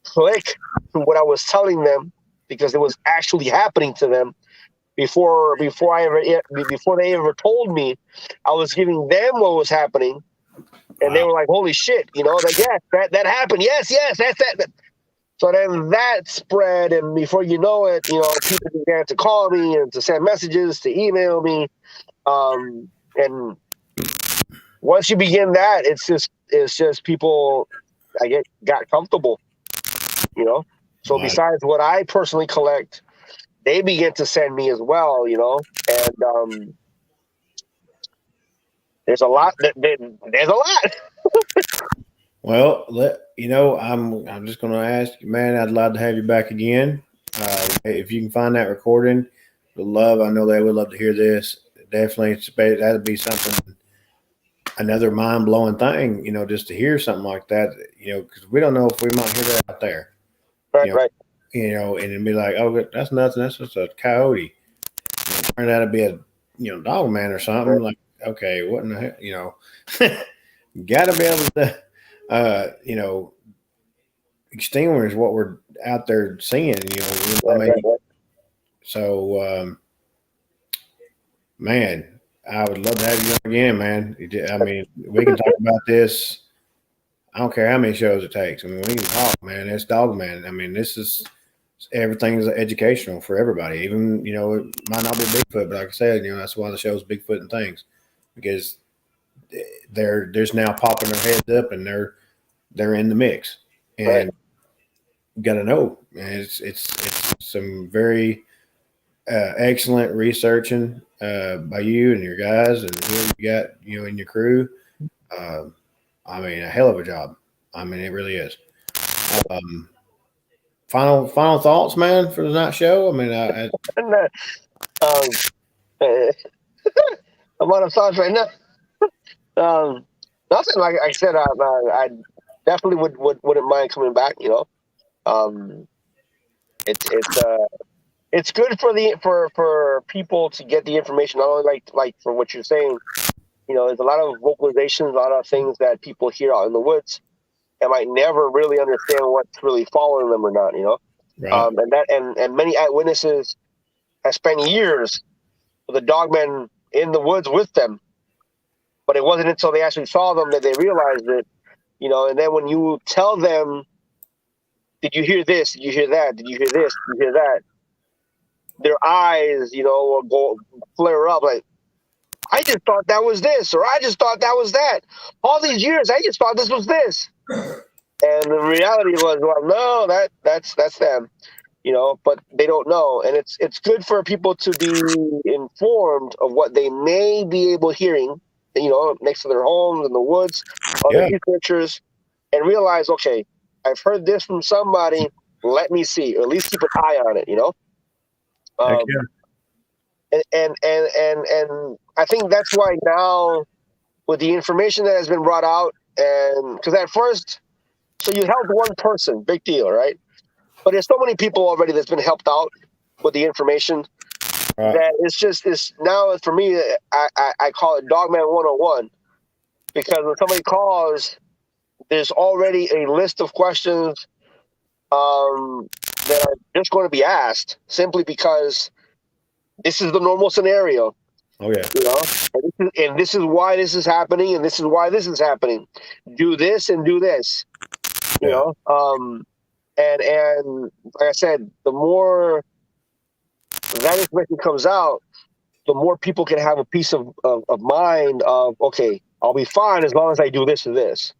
click to what I was telling them, because it was actually happening to them before they ever told me. I was giving them what was happening, and they were like, "Holy shit!" That happened. Yes, that's that. So then that spread, and before you know it, people began to call me and to send messages, to email me, and once you begin that, it's just people, got comfortable. So besides what I personally collect, they begin to send me as well, and there's a lot. There's a lot. Well, I'm just going to ask you, man. I'd love to have you back again. If you can find that recording, I know they would love to hear this. Definitely, that'd be something, another mind blowing thing, just to hear something like that, because we don't know if we might hear that out there. Right. And it'd be like, oh, that's nothing. That's just a coyote. It turned out to be a, Dogman or something. Right. Like, okay, what in the heck, you got to be able to, extinguish what we're out there seeing, Right. So, man, I would love to have you on again, man. I mean, we can talk about this. I don't care how many shows it takes. I mean, we can talk, man. It's Dogman. I mean, everything's educational for everybody. Even, it might not be Bigfoot, but like I said, that's why the show's Bigfoot and Things, because they're just now popping their heads up, and they're in the mix. And you got to know, man, it's some very excellent researching by you and your guys and whoever you got, in your crew. I mean, a hell of a job. I mean, it really is. Final thoughts, man, for the night show. I mean, And, um, I'm out of thoughts right now. Nothing. Like I said, I definitely wouldn't mind coming back. You know, um, it's good for for people to get the information. Not only like for what you're saying. You know, there's a lot of vocalizations, a lot of things that people hear out in the woods and might never really understand what's really following them or not. You know, right, and many eyewitnesses have spent years with the dogmen in the woods with them, but it wasn't until they actually saw them that they realized it. You know, and then when you tell them, "Did you hear this? Did you hear that? Did you hear this? Did you hear that?" Their eyes, you know, will go flare up like, "I just thought that was this," or "I just thought that was that." All these years, I just thought this was this. And the reality was, well, no, that's them, you know, but they don't know. And it's good for people to be informed of what they may be able hearing, you know, next to their homes in the woods, other yeah, researchers, and realize, okay, I've heard this from somebody. Let me see, or at least keep an eye on it, you know. heck Um, yeah, and I think that's why now with the information that has been brought out, and because at first, so you helped one person, big deal, right? But there's so many people already that's been helped out with the information right, that it's now for me. I call it Dogman 101 because when somebody calls, there's already a list of questions that are just going to be asked simply because this is the normal scenario, oh yeah, you know, and this is why this is happening, and this is why this is happening. Do this and do this, you yeah, know. And like I said, the more that information comes out, the more people can have a peace of mind of, okay, I'll be fine as long as I do this or this,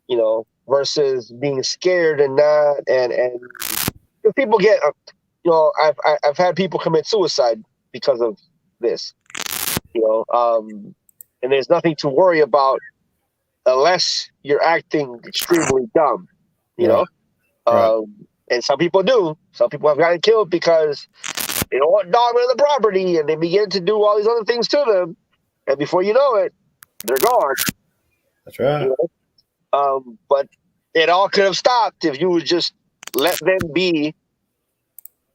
you know, versus being scared and not and if people get you know, I've had people commit suicide because of this, you know, and there's nothing to worry about unless you're acting extremely dumb, you right, know. right. And some people do. Some people have gotten killed because they don't want dogmen on the property, and they begin to do all these other things to them, and before you know it, they're gone. That's right. You know? But it all could have stopped if you would just let them be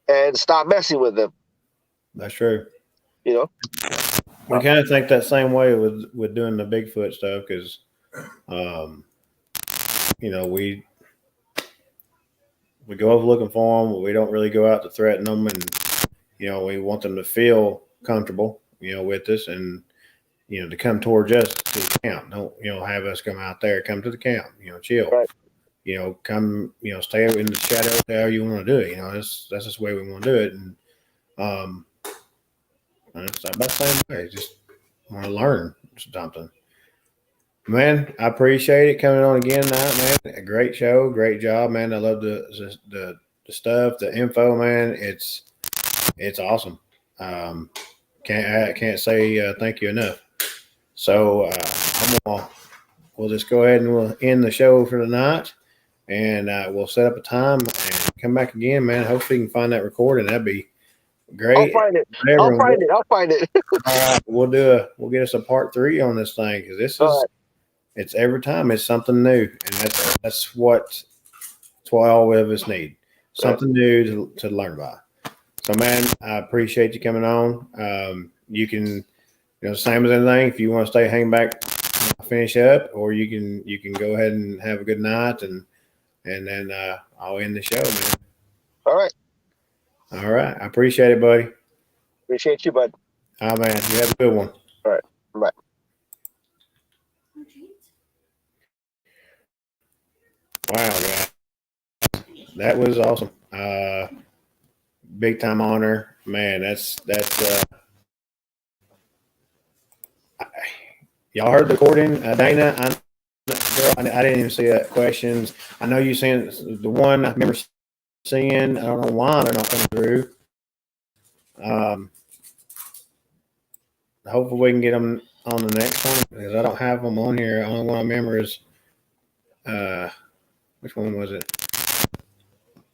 and stop messing with them. That's true. You know, We kind of think that same way with doing the Bigfoot stuff because, um, you know, we go over looking for them. We don't really go out to threaten them, and you know, we want them to feel comfortable, you know, with us, and you know, to come towards us to the camp. Don't have us come out there. Come to the camp. You know, chill. right? You know, come. You know, stay in the shadows. However you want to do it. You know, that's just the way we want to do it, and um, it's about the same way. Just want to learn something. Man, I appreciate it coming on again tonight, man. A great show, great job, man. I love the stuff, the info, man. It's awesome. Um, I can't say thank you enough. So we'll just go ahead and we'll end the show for tonight, and we'll set up a time and come back again, man. Hopefully, you can find that recording. That'd be I'll great. find it. I'll Whatever. find it. I'll find it. All right, we'll get us a part 3 on this thing because this All is right. it's every time it's something new, and that's what all of us need, Right. something new to learn about. So, man, I appreciate you coming on. You can, same as anything. If you want to stay, hang back, finish up, or you can go ahead and have a good night, and then I'll end the show, man. All right. All right, I appreciate it, buddy. Appreciate you, bud. Oh man, you have a good one. All right. Bye. Wow, guys, that was awesome. Big time honor, man. That's. Y'all heard the recording, Dana. I didn't even see that questions. I know you sent the one. I remember seeing. I don't know why they're not coming through. Um, Hopefully we can get them on the next one because I don't have them on here. The only one I remember is which one was it?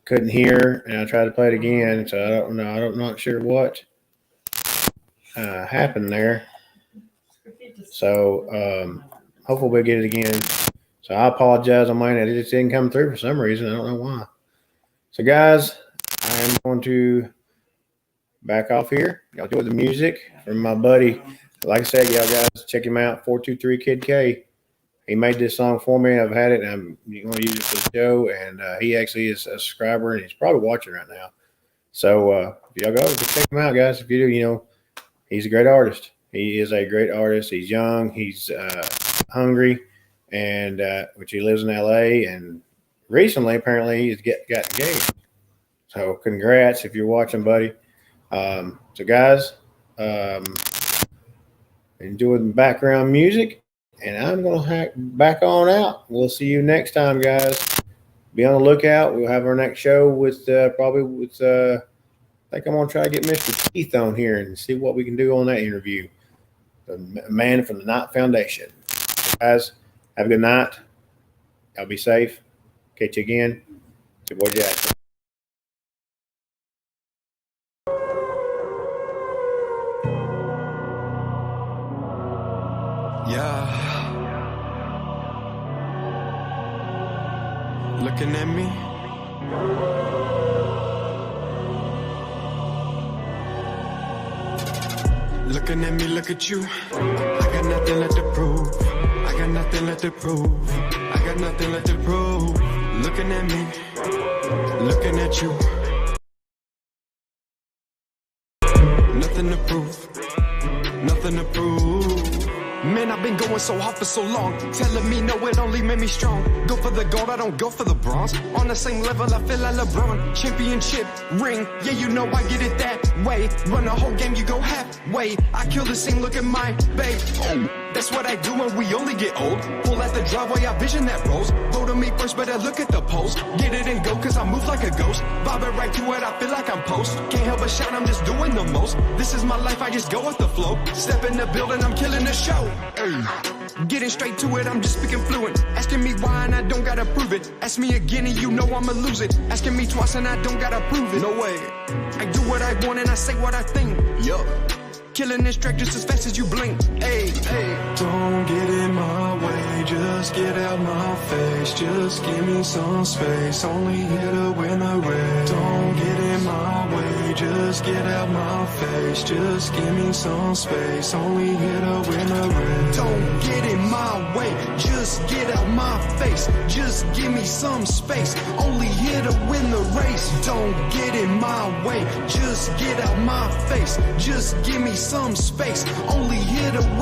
Couldn't hear, and I tried to play it again. So I don't know. I'm not sure what happened there. So hopefully we'll get it again. So I apologize on mine. It just didn't come through for some reason. I don't know why. So guys, I am going to back off here. Y'all enjoy the music from my buddy. Like I said, y'all guys check him out. 423 Kid K. He made this song for me. I've had it, and I'm going to use it for the show. And he actually is a subscriber, and he's probably watching right now. So if y'all go, check him out, guys. If you do, he's a great artist. He is a great artist. He's young. He's hungry, and which he lives in LA. And recently, apparently, he's got engaged. So congrats if you're watching, buddy. So guys, enjoy the background music. And I'm going to back on out. We'll see you next time, guys. Be on the lookout. We'll have our next show with probably with, I think I'm going to try to get Mr. Keith on here and see what we can do on that interview. The man from the Knott Foundation. Guys, have a good night. Y'all be safe. Catch you again. It's your boy Jack. Yeah. Looking at me. Looking at me, look at you. I got nothing left to prove. I got nothing left to prove. I got nothing left to prove. Looking at me. Looking at you. Nothing to prove. Nothing to prove. Man, I've been going so hard for so long. Telling me no, it only made me strong. Go for the gold, I don't go for the bronze. On the same level, I feel like LeBron. Championship ring, yeah, you know I get it that way. Run the whole game, you go halfway. I kill the scene, look at my babe. Oh, that's what I do when we only get old. Pull out the driveway, I vision that rolls. Vote on me first, better look at the post. Get it and go, cause I move like a ghost. Bob it right to it, I feel like I'm post. Can't help but shout, I'm just doing the most. This is my life, I just go with the flow. Step in the building, I'm killing the show. Ay. Getting straight to it, I'm just speaking fluent. Asking me why and I don't gotta prove it. Ask me again and you know I'ma lose it. Asking me twice and I don't gotta prove it. No way. I do what I want and I say what I think. Yup. Killing this track just as fast as you blink. Hey, hey. Don't get in my way, just get out my face. Just give me some space, only here to win the race. Don't get in my way, just get out my face. Just give me some space, only here to win the race. Don't get in my way, just get out my face. Just give me some space, only here to win the race. Don't get in my way, just get out my face. Just give me some space, only here to win.